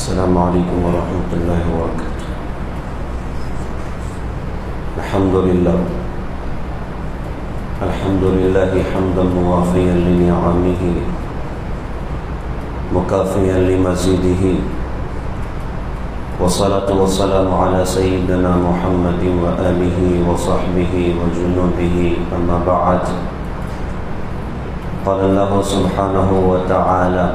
السلام عليكم ورحمة الله وبركاته. الحمد لله حمدا موافيا لنعمه مكافيا لمزيده، والصلاة والسلام على سيدنا محمد وآله وصحبه وجنوده، أما بعد. قال الله سبحانه وتعالى: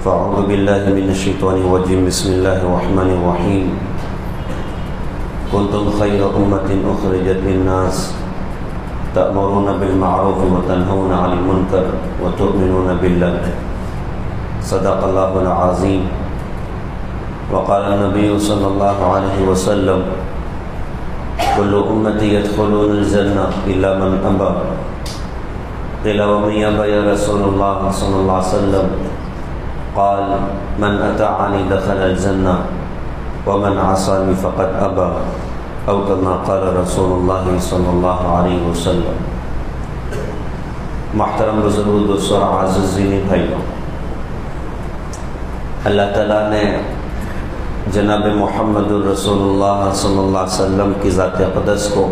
فأعوذ بالله من الشيطان الرجيم، بسم الله الرحمن الرحيم. كنتم خير أمة أخرجت للناس تأمرون بالمعروف وتنهون عن المنكر وتؤمنون بالله. صدق الله العظيم. وقال النبي صلى الله عليه وسلم: كل أمتي يدخلون الجنة إلا من أبى. قيل: ومن يأبى يا رسول الله صلى الله عليه وسلم؟ قال: من أطاعني دخل الجنة ومن عصاني فقد أبى، أو كما قال رسول الله صلی اللہ علیہ وسلم. محترم بزرگ دوستوں اور عزیزین بھائیوں، اللہ تعالیٰ نے جناب محمد الرسول اللہ صلی اللہ علیہ وسلم کی ذات اقدس کو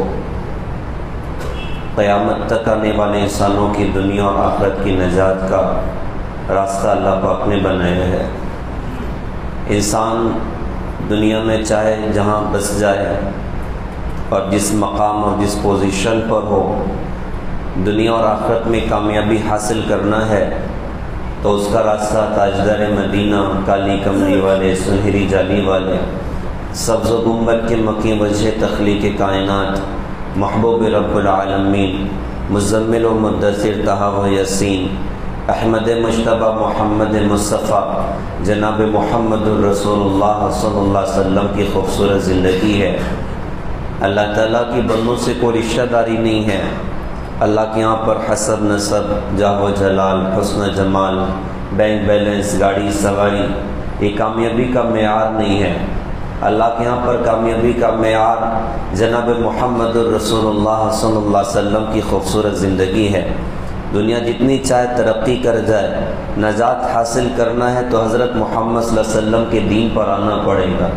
قیامت تک آنے والے انسانوں کی دنیا اور آخرت کی نجات کا راستہ اللہ پاک نے بنایا ہے. انسان دنیا میں چاہے جہاں بس جائے اور جس مقام اور جس پوزیشن پر ہو، دنیا اور آخرت میں کامیابی حاصل کرنا ہے تو اس کا راستہ تاجدار مدینہ، کالی کمری والے، سنہری جالی والے، سبز و گنبد کے مکی وجہ تخلیق کائنات، محبوب رب العالمین، مزمل و مدثر طہ و یاسین، احمد مجتبیٰ محمد مصطفیٰ جناب محمد الرسول اللہ صلی اللہ علیہ وسلم کی خوبصورت زندگی ہے. اللہ تعالیٰ کی بندوں سے کوئی رشتہ داری نہیں ہے. اللہ کے یہاں پر حسب نسب، جاہ و جلال، حسن جمال، بینک بیلنس، گاڑی سواری یہ کامیابی کا معیار نہیں ہے. اللہ کے یہاں پر کامیابی کا معیار جناب محمد الرسول اللہ صلی اللہ علیہ وسلم کی خوبصورت زندگی ہے. دنیا جتنی چاہے ترقی کر جائے، نجات حاصل کرنا ہے تو حضرت محمد صلی اللہ علیہ وسلم کے دین پر آنا پڑے گا،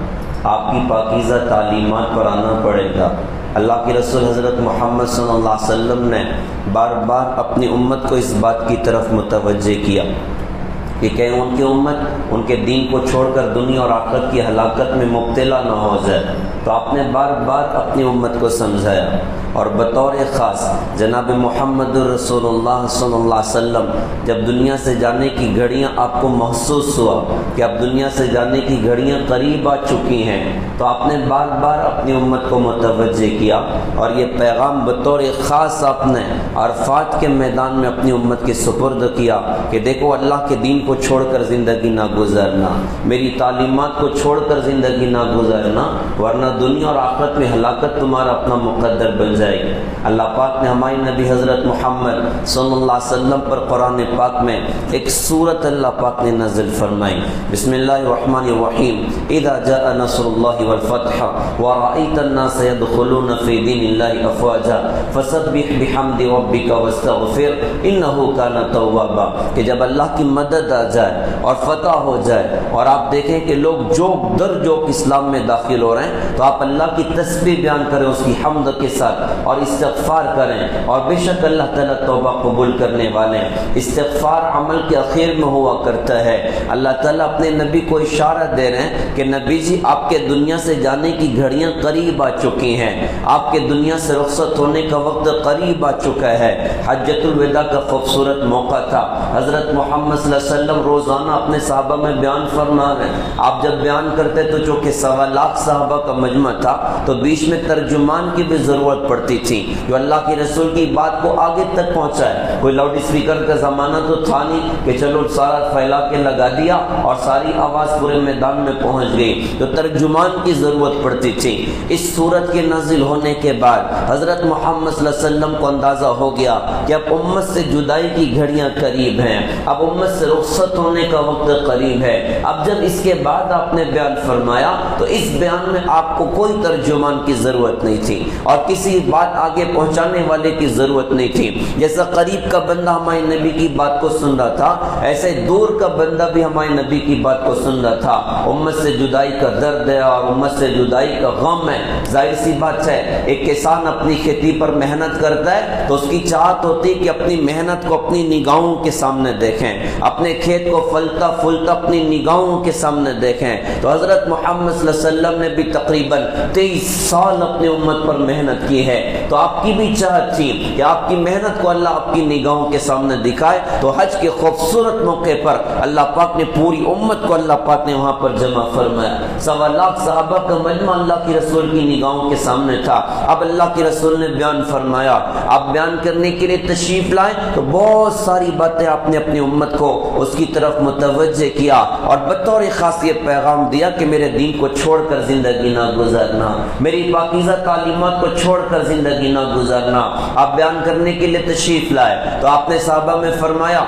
آپ کی پاکیزہ تعلیمات پر آنا پڑے گا. اللہ کے رسول حضرت محمد صلی اللہ علیہ وسلم نے بار بار اپنی امت کو اس بات کی طرف متوجہ کیا کہ کہیں ان کی امت ان کے دین کو چھوڑ کر دنیا اور آخرت کی ہلاکت میں مبتلا نہ ہو جائے. تو آپ نے بار بار اپنی امت کو سمجھایا، اور بطور خاص جناب محمد الرسول اللہ صلی اللہ علیہ وسلم جب دنیا سے جانے کی گھڑیاں آپ کو محسوس ہوا کہ اب دنیا سے جانے کی گھڑیاں قریب آ چکی ہیں، تو آپ نے بار بار اپنی امت کو متوجہ کیا، اور یہ پیغام بطور خاص آپ نے عرفات کے میدان میں اپنی امت کے سپرد کیا کہ دیکھو، اللہ کے دین کو چھوڑ کر زندگی نہ گزارنا، میری تعلیمات کو چھوڑ کر زندگی نہ گزارنا، ورنہ دنیا اور آخرت میں ہلاکت تمہارا اپنا مقدر بن جائے گی. اللہ پاک نے ہمارے نبی حضرت محمد صلی اللہ علیہ وسلم پر قرآن پاک میں ایک سورت اللہ پاک نے نازل فرمائی. بسم اللہ الرحمن الرحیم. اذا جاء نصر اللہ والفتح ورأیت الناس يدخلون فی دین اللہ افواجا فسبح بحمد ربک واستغفر انہ کان توابا. کہ جب اللہ کی مدد آ جائے اور فتح ہو جائے اور آپ دیکھیں کہ لوگ جوک در جوک اسلام میں داخل ہو رہے ہیں، تو آپ اللہ کی تسبیح بیان کریں اس کی حمد کے ساتھ اور استغفار کریں، اور بے شک اللہ تعالیٰ توبہ قبول کرنے والے ہیں. استغفار عمل کے اخیر میں ہوا کرتا ہے. اللہ تعالیٰ اپنے نبی کو اشارہ دے رہے ہیں کہ نبی جی، آپ کے دنیا سے جانے کی گھڑیاں قریب آ چکی ہیں، آپ کے دنیا سے رخصت ہونے کا وقت قریب آ چکا ہے. حجۃ الوداع کا خوبصورت موقع تھا. حضرت محمد صلی اللہ علیہ وسلم روزانہ اپنے صحابہ میں بیان فرما رہے ہیں. آپ جب بیان کرتے تو چونکہ 1.25 لاکھ صحابہ کا مجمع تھا تو بیچ میں ترجمان کی بھی ضرورت پڑتی تھی جو اللہ کے رسول کی بات کو آگے تک پہنچائے. کوئی لاؤڈ اسپیکر کا زمانہ تو تھا نہیں کہ چلو سارا پھیلا کے لگا دیا اور ساری آواز پورے میدان میں پہنچ گئی، تو ترجمان کی ضرورت پڑتی تھی. اس سورت کے نازل ہونے کے بعد حضرت محمد صلی اللہ علیہ وسلم کو اندازہ ہو گیا کہ اب امت سے جدائی کی گھڑیاں قریب ہیں، اب امت سے رخصت ہونے کا وقت قریب ہے۔ اب جب اس کے بعد آپ نے بیان فرمایا تو اس بیان میں آپ کو کوئی ترجمان کی ضرورت نہیں تھی اور کسی بات آگے پہنچانے والے کی ضرورت نہیں تھی۔ جیسا قریب کا بندہ ہمارے نبی کی بات کو سن رہا تھا، ایسے دور کا بندہ بھی ہمارے نبی کی بات کو سن رہا تھا۔ امت سے جدائی کا درد ہے اور امت سے جدائی کا غم ہے۔ ظاہر سی بات ہے، ایک کسان اپنی کھیتی پر محنت کرتا ہے تو اس کی چاہت ہوتی ہے کہ اپنی محنت کو اپنی نگاہوں کے سامنے دیکھیں، اپنے کھیت کو پھلتا پھولتا اپنی نگاہوں کے سامنے دیکھیں۔ تو حضرت محمد صلی اللہ علیہ وسلم نے بھی تقریباً 23 سال اپنی امت پر محنت کی ہے، تو آپ کی بھی چاہت تھی کہ آپ کی محنت کو اللہ آپ کی نگاہوں کے سامنے دکھائے۔ تو حج کے خوبصورت موقع پر اللہ پاک نے پوری امت کو اللہ پاک نے وہاں پر جمع فرمایا۔ 1.25 لاکھ صحابہ کا مجمع اللہ کی رسول کی نگاہوں کے سامنے تھا۔ اب اللہ کے رسول نے بیان فرمایا، آپ بیان کرنے کے لیے تشریف لائیں تو بہت ساری باتیں آپ نے اپنی امت کو اس کی طرف متوجہ کیا اور بطور خاص یہ پیغام دیا کہ میرے دین کو چھوڑ کر زندگی نہ گزارنا، میری پاکیزہ تعلیمات کو چھوڑ کر زندگی نہ گزارنا۔ آپ بیان کرنے کے لیے تشریف لائے تو آپ نے صحابہ میں فرمایا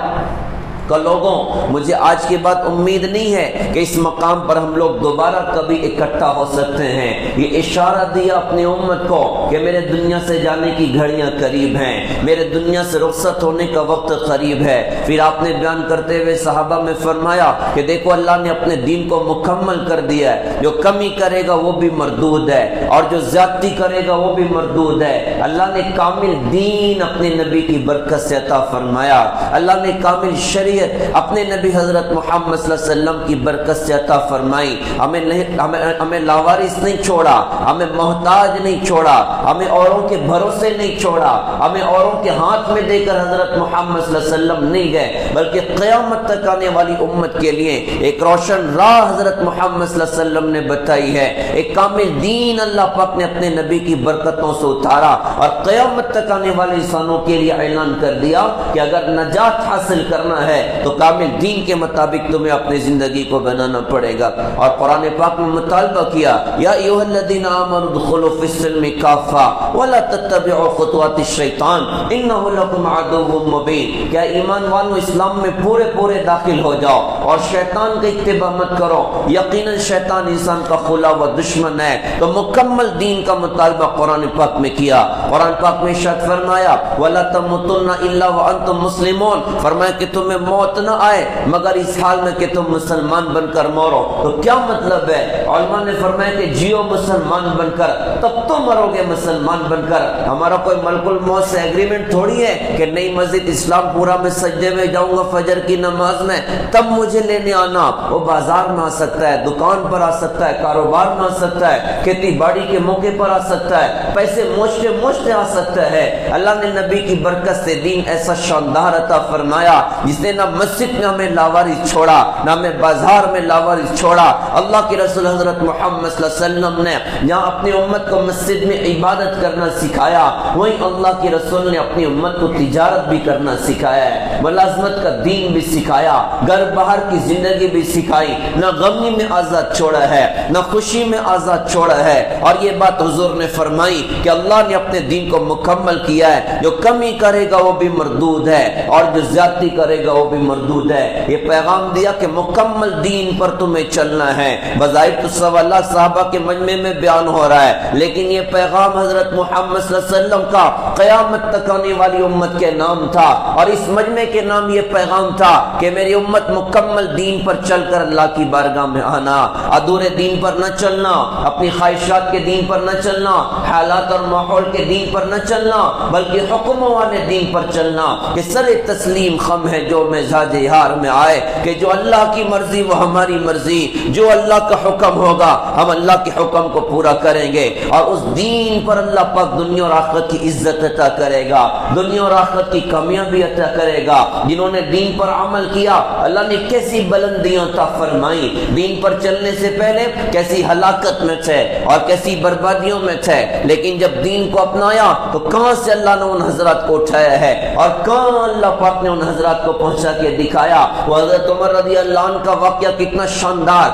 کہ لوگوں، مجھے آج کے بعد امید نہیں ہے کہ اس مقام پر ہم لوگ دوبارہ کبھی اکٹھا ہو سکتے ہیں۔ یہ اشارہ دیا اپنی امت کو کہ میرے دنیا سے جانے کی گھڑیاں قریب ہیں، میرے دنیا سے رخصت ہونے کا وقت قریب ہے۔ پھر آپ نے بیان کرتے ہوئے صحابہ میں فرمایا کہ دیکھو اللہ نے اپنے دین کو مکمل کر دیا ہے، جو کمی کرے گا وہ بھی مردود ہے اور جو زیادتی کرے گا وہ بھی مردود ہے۔ اللہ نے کامل دین اپنے نبی کی برکت سے عطا فرمایا، اللہ نے کامل شریعت اپنے نبی حضرت محمد صلی اللہ علیہ وسلم کی برکت سے عطا فرمائی۔ ہمیں لاوارث نہیں چھوڑا، ہمیں محتاج نہیں چھوڑا، ہمیں اوروں کے بھروسے نہیں چھوڑا، ہمیں اوروں کے ہاتھ میں دے کر حضرت محمد صلی اللہ علیہ وسلم نہیں گئے، بلکہ قیامت تک آنے والی امت کے لیے ایک روشن راہ حضرت محمد صلی اللہ علیہ وسلم نے بتائی ہے۔ ایک کامل دین اللہ پاک نے اپنے نبی کی برکتوں سے اتارا اور قیامت تک آنے والے انسانوں کے لیے اعلان کر دیا کہ اگر نجات حاصل کرنا ہے تو کامل دین کے مطابق تمہیں اپنی زندگی کو بنانا پڑے گا۔ اور قرآن پاک میں مطالبہ کیا، یا ایھا الذین آمنوا ادخلوا فی السلم کافہ ولا تتبعوا خطوات الشیطان انہ لکم عدو مبین، کیا ایمان والو اسلام میں پورے داخل ہو جاؤ اور شیطان کا اتباع مت کرو، یقیناً شیطان انسان کا خلا و دشمن ہے۔ تو مکمل دین کا مطالبہ قرآن پاک میں کیا۔ قرآن پاک میں ارشاد فرمایا ولا تموتن الا وانتم مسلمون، فرمایا کہ تمہیں موت نہ آئے مگر اس حال میں کہ تم مسلمان بن کر مرو۔ تو کیا مطلب ہے؟ علماء نے فرمایا کہ جیو مسلمان بن کر تب تو مرو گے مسلمان بن کر۔ ہمارا کوئی ملک الموت سے ایگریمنٹ تھوڑی ہے کہ نئی مسجد اسلام پورا میں سجدے میں جاؤں گا فجر کی نماز میں تب مجھے لینے آنا۔ وہ بازار میں آ سکتا ہے، دکان پر آ سکتا ہے، کاروبار میں آ سکتا ہے، کھیتی باڑی کے موقع پر آ سکتا ہے، پیسے موچتے آ سکتا ہے۔ اللہ نے نبی کی برکت سے دین ایسا شاندار عطا فرمایا جس نے نہ مسجد میں ہمیں لاوارث چھوڑا، نہ ہمیں بازار میں لاوارث چھوڑا۔ اللہ کے رسول حضرت محمد صلی اللہ علیہ وسلم نے جہاں اپنی امت کو مسجد میں عبادت کرنا سکھایا، وہیں اللہ کے رسول نے اپنی امت کو تجارت بھی کرنا سکھایا ہے، ملازمت کا دین بھی سکھایا، گھر باہر کی زندگی بھی سکھائی، نہ غمی میں آزاد چھوڑا ہے نہ خوشی میں آزاد چھوڑا ہے۔ اور یہ بات حضور نے فرمائی کہ اللہ نے اپنے دین کو مکمل کیا ہے، جو کمی کرے گا وہ بھی مردود ہے اور جو زیادتی کرے گا وہ بھی مردود ہے۔ یہ پیغام دیا کہ مکمل دین پر تمہیں چلنا ہے۔ بظاہر تو 1.25 صحابہ کے مجمع میں بیان ہو رہا ہے، لیکن یہ پیغام حضرت محمد صلی اللہ علیہ وسلم کا قیامت تک آنے والی امت کے نام تھا، اور اس مجمع کے نام یہ پیغام تھا کہ میری امت مکمل دین پر چل کر اللہ کی بارگاہ میں آنا، ادھورے دین پر نہ چلنا، اپنی خواہشات کے دین پر نہ چلنا، حالات اور ماحول کے دین پر نہ چلنا، بلکہ حکموں والے دین پر چلنا کہ سر تسلیم خم ہے جو مزاج یار میں آئے، کہ جو اللہ کی مرضی وہ ہماری مرضی، جو اللہ کا حکم ہوگا ہم اللہ کے حکم کو پورا کریں گے، اور اس دین پر اللہ پاک دنیا اور آخرت کی عزت عطا کرے گا، دنیا اور آخرت کی کامیابی عطا کرے گا۔ جنہوں نے دین پر عمل کیا اللہ نے کیسی بلندیاں عطا فرمائی، دین پر چلنے سے پہلے کیسی ہلاکت میں تھے اور کیسی بربادیوں میں تھے، لیکن جب دین کو اپنایا تو کہاں سے اللہ نے ان حضرات کو اٹھایا ہے اور کہاں اللہ پاک نے ان حضرات کو پہنچا کے دکھایا۔ وہ حضرت عمر رضی اللہ عنہ کا واقعہ کتنا شاندار،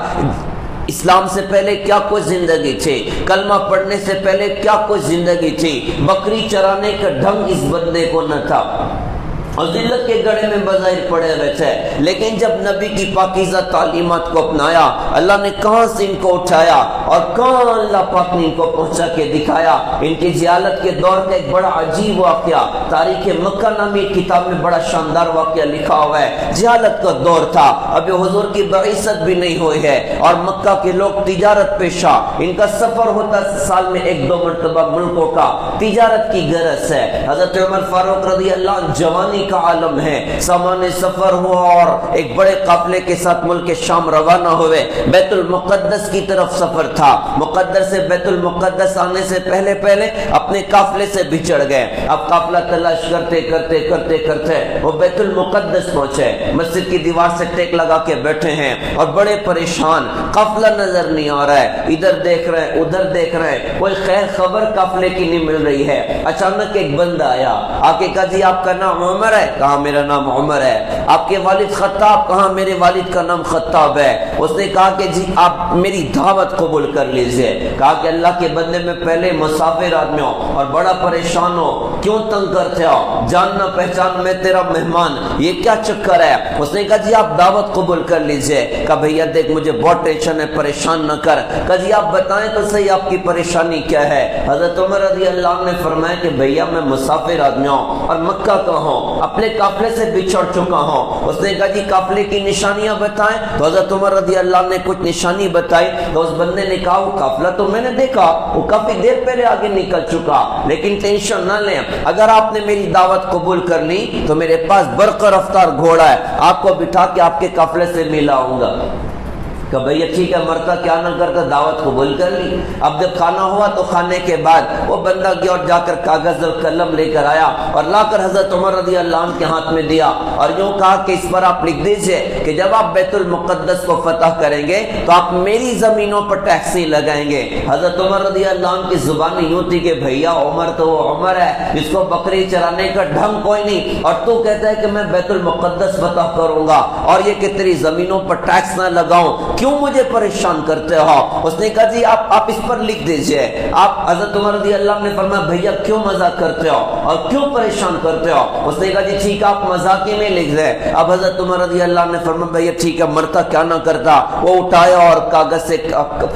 اسلام سے پہلے کیا کوئی زندگی تھی، کلمہ پڑھنے سے پہلے کیا کوئی زندگی تھی، بکری چرانے کا ڈھنگ اس بندے کو نہ تھا، اور ذلت کے گڑھے میں بظاہر پڑے ہوئے تھے، لیکن جب نبی کی پاکیزہ تعلیمات کو اپنایا، اللہ نے کہاں سے ان کو اٹھایا اور کہاں اللہ پاک نے ان کو پہنچا کے دکھایا۔ ان کی جہالت کے دور کا ایک بڑا عجیب واقعہ تاریخ مکہ نامی کتاب میں بڑا شاندار واقعہ لکھا ہوا ہے۔ جہالت کا دور تھا، ابھی حضور کی بعثت بھی نہیں ہوئی ہے، اور مکہ کے لوگ تجارت پیشہ، ان کا سفر ہوتا سال میں 1-2 مرتبہ ملکوں کا، تجارت کی غرض ہے۔ حضرت عمر فاروق رضی اللہ عنہ جوانی کا عالم ہے، سامان سفر ہوا اور ایک بڑے قافلے کے ساتھ ملک شام روانہ ہوئے، بیت المقدس کی طرف سفر تھا۔ مقدس سے بیت المقدس آنے سے پہلے اپنے قافلے سے بچڑ گئے۔ اب قافلہ تلاش کرتے کرتے کرتے کرتے وہ بیت المقدس پہنچے، مسجد کی دیوار سے ٹیک لگا کے بیٹھے ہیں اور بڑے پریشان، قافلہ نظر نہیں آ رہا ہے، ادھر دیکھ رہے ہیں ادھر دیکھ رہے ہیں، کوئی خیر خبر قافلے کی نہیں مل رہی ہے۔ اچانک ایک بندہ آیا، آ کے کہا جی آپ کا نام عمر ہے؟ کہا میرا نام عمر ہے۔ آپ کے والد خطاب؟ کہا میرے والد کا نام خطاب ہے۔ اس نے کہا کہ جی آپ میری دعوت قبول کر لیجئے۔ کہا کہ اللہ کے بندے میں پہلے مسافر آدمی ہوں اور بڑا پریشان ہو، کیوں تنگ کرتے ہو؟ جاننا پہچان میں تیرا مہمان، یہ کیا چکر ہے؟ اس نے کہا جی آپ دعوت قبول کر لیجئے۔ کہا بھیا دیکھ مجھے بہت ٹینشن ہے، پریشان نہ کر۔ کہا جی آپ بتائیں تو صحیح آپ کی پریشانی کیا ہے؟ حضرت عمر رضی اللہ عنہ نے فرمایا کہ بھیا میں مسافر آدمی ہوں اور مکہ کا ہوں، اپنے قافلے سے بچھڑ چکا ہوں۔ اس نے کہا جی قافلے کی نشانیاں بتائیں۔ تو حضرت عمر رضی اللہ عنہ نے کچھ نشانی بتائی، تو اس بندے نے کہا وہ قافلہ تو میں نے دیکھا، وہ کافی دیر پہلے آگے نکل چکا، لیکن ٹینشن نہ لیں، اگر آپ نے میری دعوت قبول کر لی تو میرے پاس برق رفتار گھوڑا ہے، آپ کو بٹھا کے آپ کے قافلے سے ملاؤں گا۔ کہ بھئی ٹھیک ہے، مرتا کیا نہ کرتا، دعوت قبول کر لی۔ اب جب کھانا ہوا تو کھانے کے بعد وہ بندہ گیا اور جا کر کاغذ اور قلم لے کر آیا اور لا کر حضرت عمر رضی اللہ عنہ کے ہاتھ میں دیا اور یوں کہا کہ اس پر آپ لکھ دیجئے کہ جب آپ بیت المقدس کو فتح کریں گے تو آپ میری زمینوں پر ٹیکسی لگائیں گے۔ حضرت عمر رضی اللہ عنہ کی زبان یوں تھی کہ بھیا عمر تو وہ عمر ہے جس کو بکری چرانے کا ڈھنگ کوئی نہیں، اور تو کہتا ہے کہ میں بیت المقدس فتح کروں گا اور یہ کہ تیری زمینوں پر ٹیکس نہ لگاؤں، کیوں مجھے پریشان کرتے ہو؟ اس نے کہا جی آپ اس پر لکھ دیجئے۔ آپ حضرت عمر رضی اللہ عنہ نے فرمایا بھیا کیوں مزاق کرتے ہو اور کیوں پریشان کرتے ہو؟ اس نے کہا جی ٹھیک ہے آپ مذاقی میں لکھ دیں۔ اب حضرت عمر رضی اللہ عنہ نے فرمایا بھیا ٹھیک ہے، مرتا کیا نہ کرتا۔ وہ اٹھایا اور کاغذ سے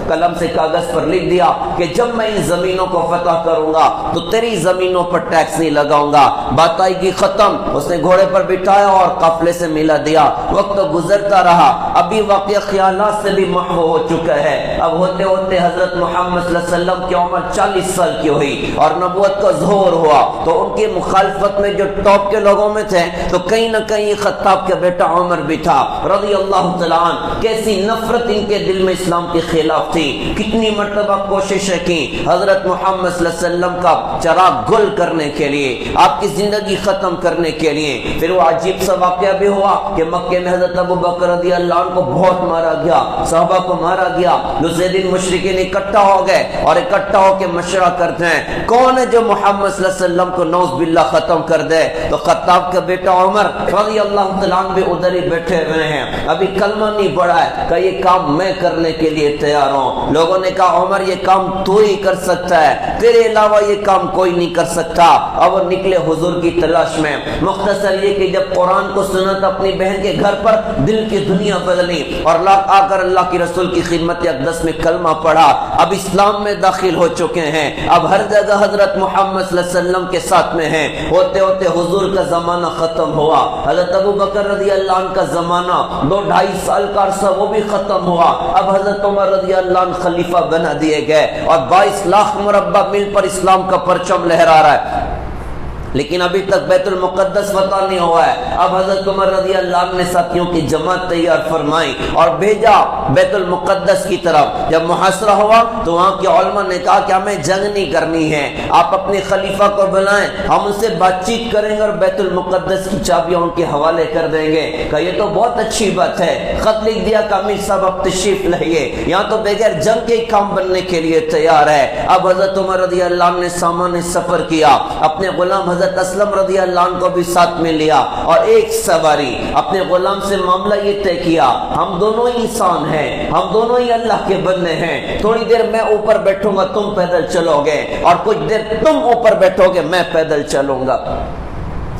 قلم سے کاغذ پر لکھ دیا کہ جب میں ان زمینوں کو فتح کروں گا تو تیری زمینوں پر ٹیکس نہیں لگاؤں گا۔ بات آئے گی ختم۔ اس نے گھوڑے پر بٹھایا اور قافلے سے ملا دیا۔ وقت گزرتا رہا، ابھی واقعہ خیالات سے بھی محو ہو چکا ہے۔ اب ہوتے ہوتے حضرت محمد صلی اللہ علیہ وسلم کی عمر 40 سال کی ہوئی اور نبوت کا ظہور ہوا، تو ان کی مخالفت میں جو ٹاپ کے لوگوں میں تھے تو کہیں نہ کہیں خطاب کا بیٹا عمر بھی تھا رضی اللہ تعالیٰ عنہ۔ کیسی نفرت ان کے دل میں اسلام کے خلاف تھی، کتنی مرتبہ کوششیں کی حضرت محمد صلی اللہ علیہ وسلم کا چراغ گل کرنے کے لیے، آپ کی زندگی ختم کرنے کے لیے۔ پھر وہ عجیب سا واقعہ بھی ہوا کہ مکے میں حضرت ابو بکر رضی اللہ عنہ کو بہت مارا گیا، صحابہ کو مارا گیا۔ لوزیدین مشرکین اکٹھا ہو گئے اور اکٹھا ہو کے مشورہ کرتے ہیں کون ہے جو محمد صلی اللہ علیہ وسلم کو نعوذ باللہ ختم کر دے؟ تو خطاب کا بیٹا عمر رضی اللہ تعالیٰ عنہ بھی ادھر ہی بیٹھے ہوئے ہیں، ابھی کلمہ نہیں پڑھا ہے کہ یہ کام میں کرنے کے لیے تیار ہوں۔ لوگوں نے کہا عمر یہ کام تو ہی کر سکتا ہے، تیرے علاوہ یہ کام کوئی نہیں کر سکتا۔ اب وہ نکلے حضور کی تلاش میں۔ مختصر یہ کہ جب قرآن کو سنا تو اپنی بہن کے گھر پر دل کی دنیا بدلی اور آ کر اللہ کی رسول کی خدمت اقدس میں کلمہ پڑھا، اب اسلام میں داخل ہو چکے ہیں، اب ہر جگہ حضرت محمد صلی اللہ علیہ وسلم کے ساتھ میں ہیں۔ ہوتے ہوتے حضور کا زمانہ ختم ہوا، حضرت ابو بکر رضی اللہ عنہ کا زمانہ 2-2.5 سال کا عرصہ وہ بھی ختم ہوا۔ اب حضرت عمر رضی اللہ عنہ خلیفہ بنا دیے گئے اور 22 لاکھ مربع میل پر اسلام کا پرچم لہرا رہا ہے، لیکن ابھی تک بیت المقدس فتح نہیں ہوا ہے۔ اب حضرت عمر رضی اللہ عنہ نے ساتھیوں کی جماعت تیار فرمائی اور بھیجا بیت المقدس کی طرف۔ جب محاصرہ ہوا تو وہاں کے علماء نے کہا کہ ہمیں جنگ نہیں کرنی ہے، آپ اپنے خلیفہ کو بلائیں، ہم ان سے بات چیت کریں گے اور بیت المقدس کی چابیاں ان کے حوالے کر دیں گے۔ کہ یہ تو بہت اچھی بات ہے۔ خط لکھ دیا کہ امیر صاحب اب تشریف لائیے، یہاں تو بغیر جنگ کے کام بننے کے لیے تیار ہے۔ اب حضرت عمر رضی اللہ عنہ نے سامان سفر کیا، اپنے غلام حضرت اسلم رضی اللہ عنہ کو بھی ساتھ میں لیا اور ایک سواری اپنے غلام سے معاملہ یہ طے کیا ہم دونوں ہی انسان ہیں، ہم دونوں ہی اللہ کے بندے ہیں، تھوڑی دیر میں اوپر بیٹھوں گا تم پیدل چلو گے اور کچھ دیر تم اوپر بیٹھو گے میں پیدل چلوں گا۔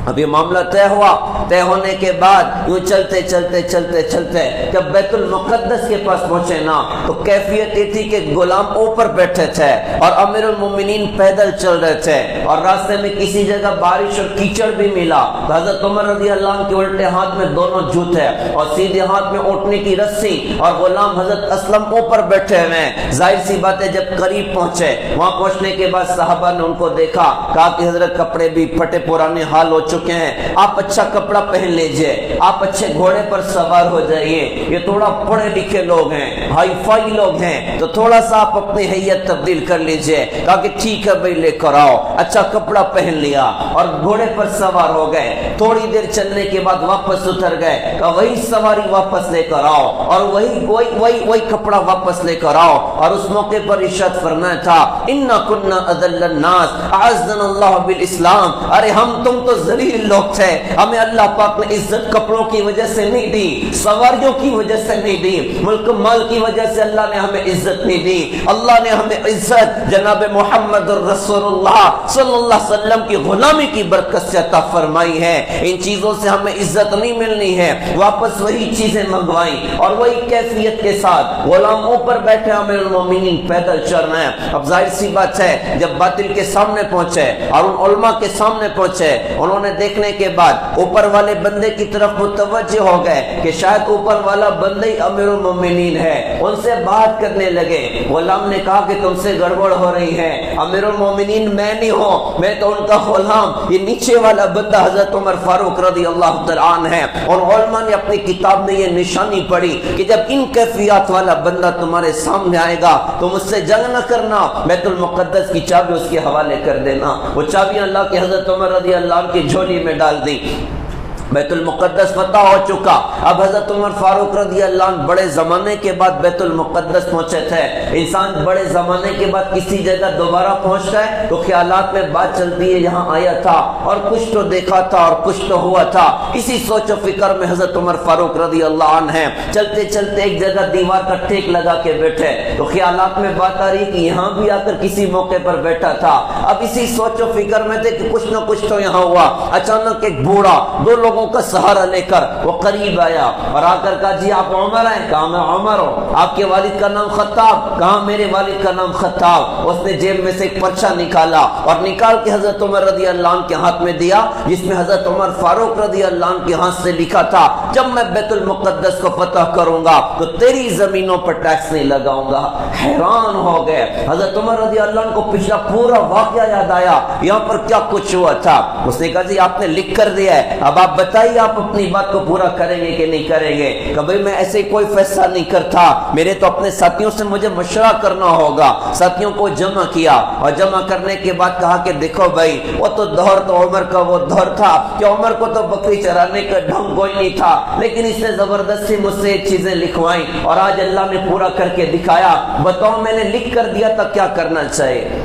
اب یہ معاملہ طے ہوا، طے ہونے کے بعد یوں چلتے چلتے چلتے چلتے جب بیت المقدس کے پاس پہنچے نا تو کیفیت یہ تھی کہ غلام اوپر بیٹھے تھے اور امیر المومنین پیدل چل رہے تھے، اور راستے میں کسی جگہ بارش اور کیچڑ بھی ملا تو حضرت عمر رضی اللہ عنہ کے الٹے ہاتھ میں دونوں جوتے اور سیدھے ہاتھ میں اونٹنے کی رسی، اور غلام حضرت اسلم اوپر بیٹھے ہوئے ہیں۔ ظاہر سی بات ہے جب قریب پہنچے، وہاں پہنچنے کے بعد صحابہ نے ان کو دیکھا، کہا کہ حضرت کپڑے بھی پھٹے پرانے حال ہو چکے ہیں، آپ اچھا کپڑا پہن لیجئے، آپ اچھے گھوڑے پر سوار ہو جائیے، یہ تھوڑا پڑھے لکھے لوگ ہیں، ہائی فائی لوگ ہیں، تو تھوڑا سا آپ اپنی حیت تبدیل کر لیجئے۔ کہا کہ ٹھیک ہے بھائی لے کر آؤ، اچھا کپڑا پہن لیا اور گھوڑے پر سوار ہو گئے۔ تھوڑی دیر چلنے کے بعد واپس اتر گئے، کہا وہی سواری واپس لے کر آؤ اور وہی کپڑا واپس لے کر آؤ، اور اس موقع پر ارشاد فرمایا تھا اِنَّا كُنَّا أَذَلَّ النَّاسِ أَعَزَّنَا اللَّهُ بِالْإِسْلَامِ، ارے ہم تم تو ذلیل لوگ تھے، ہمیں اللہ پاک نے عزت کپڑوں کی وجہ سے نہیں دی، سواریوں کی وجہ سے نہیں دی، ملک مال کی وجہ سے اللہ نے ہمیں عزت نہیں دی، اللہ نے ہمیں عزت جناب محمد الرسول اللہ صلی اللہ علیہ وسلم کی غلامی کی برکت سے عطا فرمائی ہے۔ ان چیزوں سے ہمیں عزت نہیں ملنی ہے، واپس وہی چیزیں منگوائیں اور وہی کیفیت کے ساتھ غلاموں پر بیٹھے امیر المومنین پیدل چل رہے ہیں۔ اب ظاہر سی بات ہے جب باطل کے سامنے پہنچے اور ان علماء کے سامنے پہنچے، انہوں نے دیکھنے کے بعد اوپر والے بندے کی طرف متوجہ ہو گئے کہ شاید اوپر والا بندہ ہی امیر المومنین ہے، ان سے بات کرنے لگے۔ غلام نے کہا کہ تم سے گڑبڑ ہو رہی ہے، امیر المومنین میں نہیں ہوں، میں تو ان کا غلام، یہ نیچے والا بندہ حضرت عمر فاروق رضی اللہ تعالیٰ عنہ ہے۔ اور علماء نے اپنی کتاب میں یہ نشانی پڑھی کہ جب ان کیفیات والا بندہ تمہارے سامنے آئے گا تو مجھ سے جنگ نہ کرنا، بیت المقدس کی چابی اس کے حوالے کر دینا۔ وہ چابیاں اللہ کے حضرت عمر رضی اللہ عنہ کی جھولی میں ڈال دی۔ بیت المقدس فتح ہو چکا، اب حضرت عمر فاروق رضی اللہ عنہ بڑے زمانے کے بعد بیت المقدس پہنچے تھے۔ انسان بڑے زمانے کے بعد کسی جگہ دوبارہ پہنچتا ہے تو خیالات میں بات چلتی ہے یہاں آیا تھا اور کچھ تو دیکھا تھا اور کچھ تو ہوا تھا۔ اسی سوچ و فکر میں حضرت عمر فاروق رضی اللہ عنہ ہیں، چلتے چلتے ایک جگہ دیوار کا ٹیک لگا کے بیٹھے تو خیالات میں بات آ رہی کہ یہاں بھی آ کر کسی موقع پر بیٹھا تھا۔ اب اسی سوچ و فکر میں تھے کہ کچھ نہ کچھ تو یہاں ہوا۔ اچانک ایک بوڑھا دو لوگوں کا سہارا لے کر وہ قریب آیا اور آ کر کہا جی آپ عمر ہیں؟ کہا میں عمر ہوں۔ آپ کے والد کا نام خطاب؟ کہا میرے والد کا نام خطاب۔ اس نے جیب میں سے ایک پرچہ نکالا اور نکال کے حضرت عمر رضی اللہ عنہ کے ہاتھ میں دیا، جس میں حضرت عمر فاروق رضی اللہ عنہ کے ہاتھ سے لکھا تھا جب میں بیت المقدس کو فتح کروں گا تو تیری زمینوں پر ٹیکس نہیں لگاؤں گا۔ حیران ہو گئے، حضرت عمر رضی اللہ عنہ کو پچھلا پورا واقعہ یاد آیا، یہاں پر کیا کچھ ہوا تھا۔ اس نے کہا جی آپ نے لکھ کر دیا ہے، اب آپ بتائیے آپ اپنی بات کو پورا کریں گے کہ نہیں کریں گے؟ کہ بھئی میں ایسے کوئی فیصلہ نہیں کرتا، میرے تو اپنے ساتھیوں سے مجھے مشورہ کرنا ہوگا۔ ساتھیوں کو جمع کیا اور جمع کرنے کے بعد کہا کہ دیکھو بھائی وہ تو دور تو عمر کا وہ دور تھا کہ عمر کو تو بکری چرانے کا ڈھنگ کوئی نہیں تھا، لیکن اس نے زبردستی مجھ سے چیزیں لکھوائیں اور آج اللہ نے پورا کر کے دکھایا، بتاؤ میں نے لکھ کر دیا تھا کیا کرنا چاہیے؟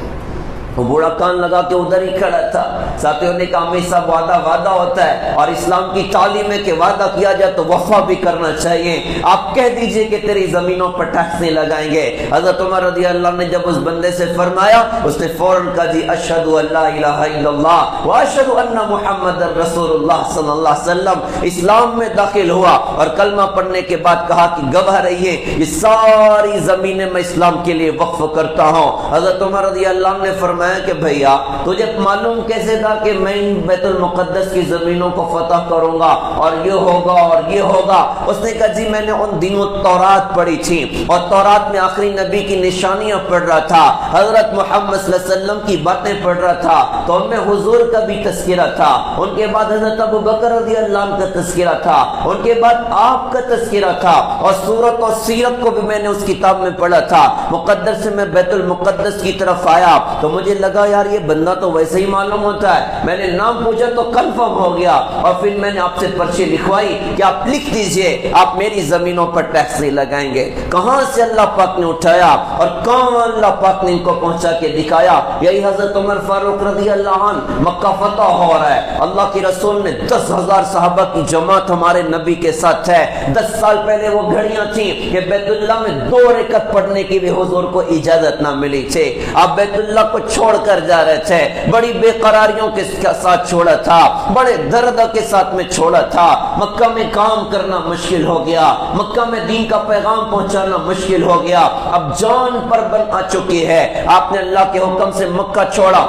وہ بوڑھا کان لگا کے ادھر ہی کھڑا تھا۔ ساتھیوں نے کہا ہمیشہ وعدہ ہوتا ہے اور اسلام کی تعلیم ہے کہ وعدہ کیا جائے تو وفا بھی کرنا چاہیے، آپ کہہ دیجئے کہ تیری زمینوں پر ٹیکس نہیں لگائیں گے۔ حضرت عمر رضی اللہ عنہ نے جب اس بندے سے فرمایا، اس نے فوراً کہا جی اشہد ان لا الہ الا اللہ واشہد ان محمد رسول اللہ صلی اللہ علیہ وسلم، اسلام میں داخل ہوا اور کلمہ پڑھنے کے بعد کہا کہ گواہ رہیے یہ ساری زمینیں میں اسلام کے لیے وقف کرتا ہوں۔ حضرت عمر رضی اللہ عنہ نے فرمایا کہ بھیا تجھے معلوم کیسے تھا کہ میں بیت المقدس کی زمینوں کو فتح کروں گا اور یہ ہوگا اور یہ ہوگا؟ اس نے کہا جی میں نے ان دنوں تورات پڑھی تھی اور تورات میں آخری نبی کی نشانیاں پڑھ رہا تھا، حضرت محمد صلی اللہ علیہ وسلم کی باتیں پڑھ رہا تھا، تو ان میں حضور کا بھی تذکرہ تھا، ان کے بعد حضرت ابو بکر رضی اللہ عنہ کا تذکرہ تھا، ان کے بعد آپ کا تذکرہ تھا، اور سورت اور سیرت کو بھی میں نے اس کتاب میں پڑھا تھا۔ مقدر سے میں بیت المقدس کی طرف آیا تو مجھے لگا یار یہ بندہ تو ویسے ہی معلوم ہوتا ہے، میں نے نام پوچھا تو کنفرم ہو گیا، اور پھر میں نے آپ سے پرچی لکھوائی کہ آپ لکھ دیجئے آپ میری زمینوں پر ٹیکس نہیں لگائیں گے۔ کہاں سے اللہ پاک نے اٹھایا اور کہاں اللہ پاک نے ان کو پہنچا کے دکھایا؟ یہی حضرت عمر فاروق رضی اللہ عنہ، مکہ فتح ہو رہا ہے، اللہ کی رسول نے 10,000 صحابہ کی جماعت ہمارے نبی کے ساتھ ہے۔ 10 سال پہلے وہ گھڑیاں تھیں کہ بیت اللہ میں 2 رکعت پڑھنے کی بھی حضور کو اجازت نہ ملی تھی، آپ بیت اللہ کو چھوڑ کر جا رہے تھے، بڑی بے قراریوں کے ساتھ چھوڑا تھا، بڑے درد کے ساتھ میں چھوڑا تھا، مکہ میں کام کرنا مشکل ہو گیا، مکہ میں دین کا پیغام پہنچانا مشکل ہو گیا، اب جان پر بن آ چکی ہے، آپ نے اللہ کے حکم سے مکہ چھوڑا۔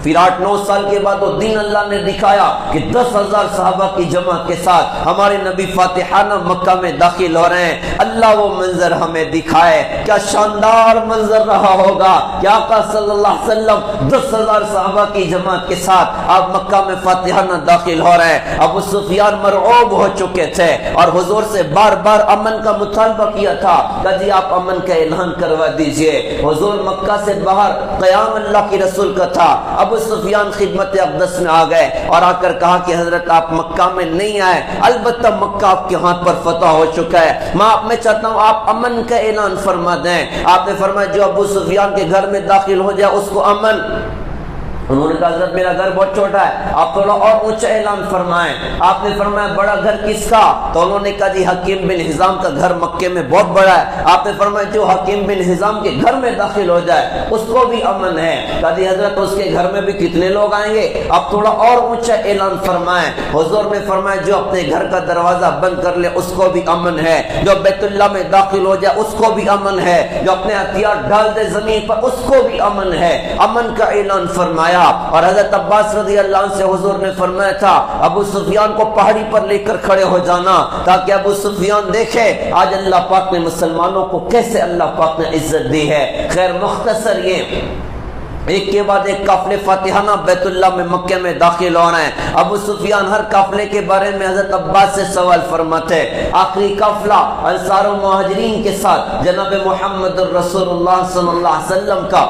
پھر 8-9 سال کے بعد وہ دین اللہ نے دکھایا کہ 10,000 صحابہ کی جماعت کے ساتھ ہمارے نبی فاتحانہ مکہ میں داخل ہو رہے ہیں۔ اللہ وہ منظر ہمیں دکھائے، کیا شاندار منظر رہا ہوگا کہ آقا صلی اللہ علیہ وسلم 10,000 صحابہ کی جماعت کے ساتھ آپ مکہ میں فاتحانہ داخل ہو رہے ہیں۔ ابو سفیان مرعوب ہو چکے تھے اور حضور سے بار بار امن کا مطالبہ کیا تھا کہ جی آپ امن کا اعلان کروا دیجئے۔ حضور مکہ سے باہر قیام اللہ کی رسول کا تھا، ابو سفیان خدمت اقدس میں آ گئے اور آ کر کہا کہ حضرت آپ مکہ میں نہیں آئے، البتہ مکہ آپ کے ہاتھ پر فتح ہو چکا ہے، میں چاہتا ہوں آپ امن کا اعلان فرما دیں۔ آپ نے فرمایا جو ابو سفیان کے گھر میں داخل ہو جائے اس کو امن۔ انہوں نے کہا حضرت میرا گھر بہت چھوٹا ہے، آپ تھوڑا اور اونچا اعلان فرمائیں۔ آپ نے فرمایا بڑا گھر کس کا؟ تو انہوں نے کہا جی حکیم بن حزام کا گھر مکے میں بہت بڑا ہے۔ آپ نے فرمایا جو حکیم بن حزام کے گھر میں داخل ہو جائے اس کو بھی امن ہے۔ کہا جی حضرت اس کے گھر میں بھی کتنے لوگ آئیں گے؟ آپ تھوڑا اور اونچا اعلان فرمائیں۔ حضور نے فرمایا جو اپنے گھر کا دروازہ بند کر لے اس کو بھی امن ہے، جو بیت اللہ میں داخل ہو جائے اس کو بھی امن ہے، جو اپنے ہتھیار ڈال دے زمین پر اس کو بھی امن ہے۔ امن کا اعلان فرمایا۔ اور حضرت عباس رضی اللہ عنہ سے حضور نے فرمایا تھا ابو سفیان کو پہاڑی پر لے کر کھڑے ہو جانا تاکہ ابو سفیان دیکھے آج اللہ پاک نے مسلمانوں کو کیسے اللہ پاک نے عزت دی ہے۔ خیر مختصر یہ ایک کے بعد ایک قافلے فاتحانہ بیت اللہ میں مکہ میں داخل ہو رہے ہیں۔ ابو سفیان ہر قافلے کے بارے میں حضرت عباس سے سوال فرماتے۔ آخری قافلہ انصار و مہاجرین کے ساتھ جناب محمد رسول اللہ صلی اللہ علیہ وسلم کا،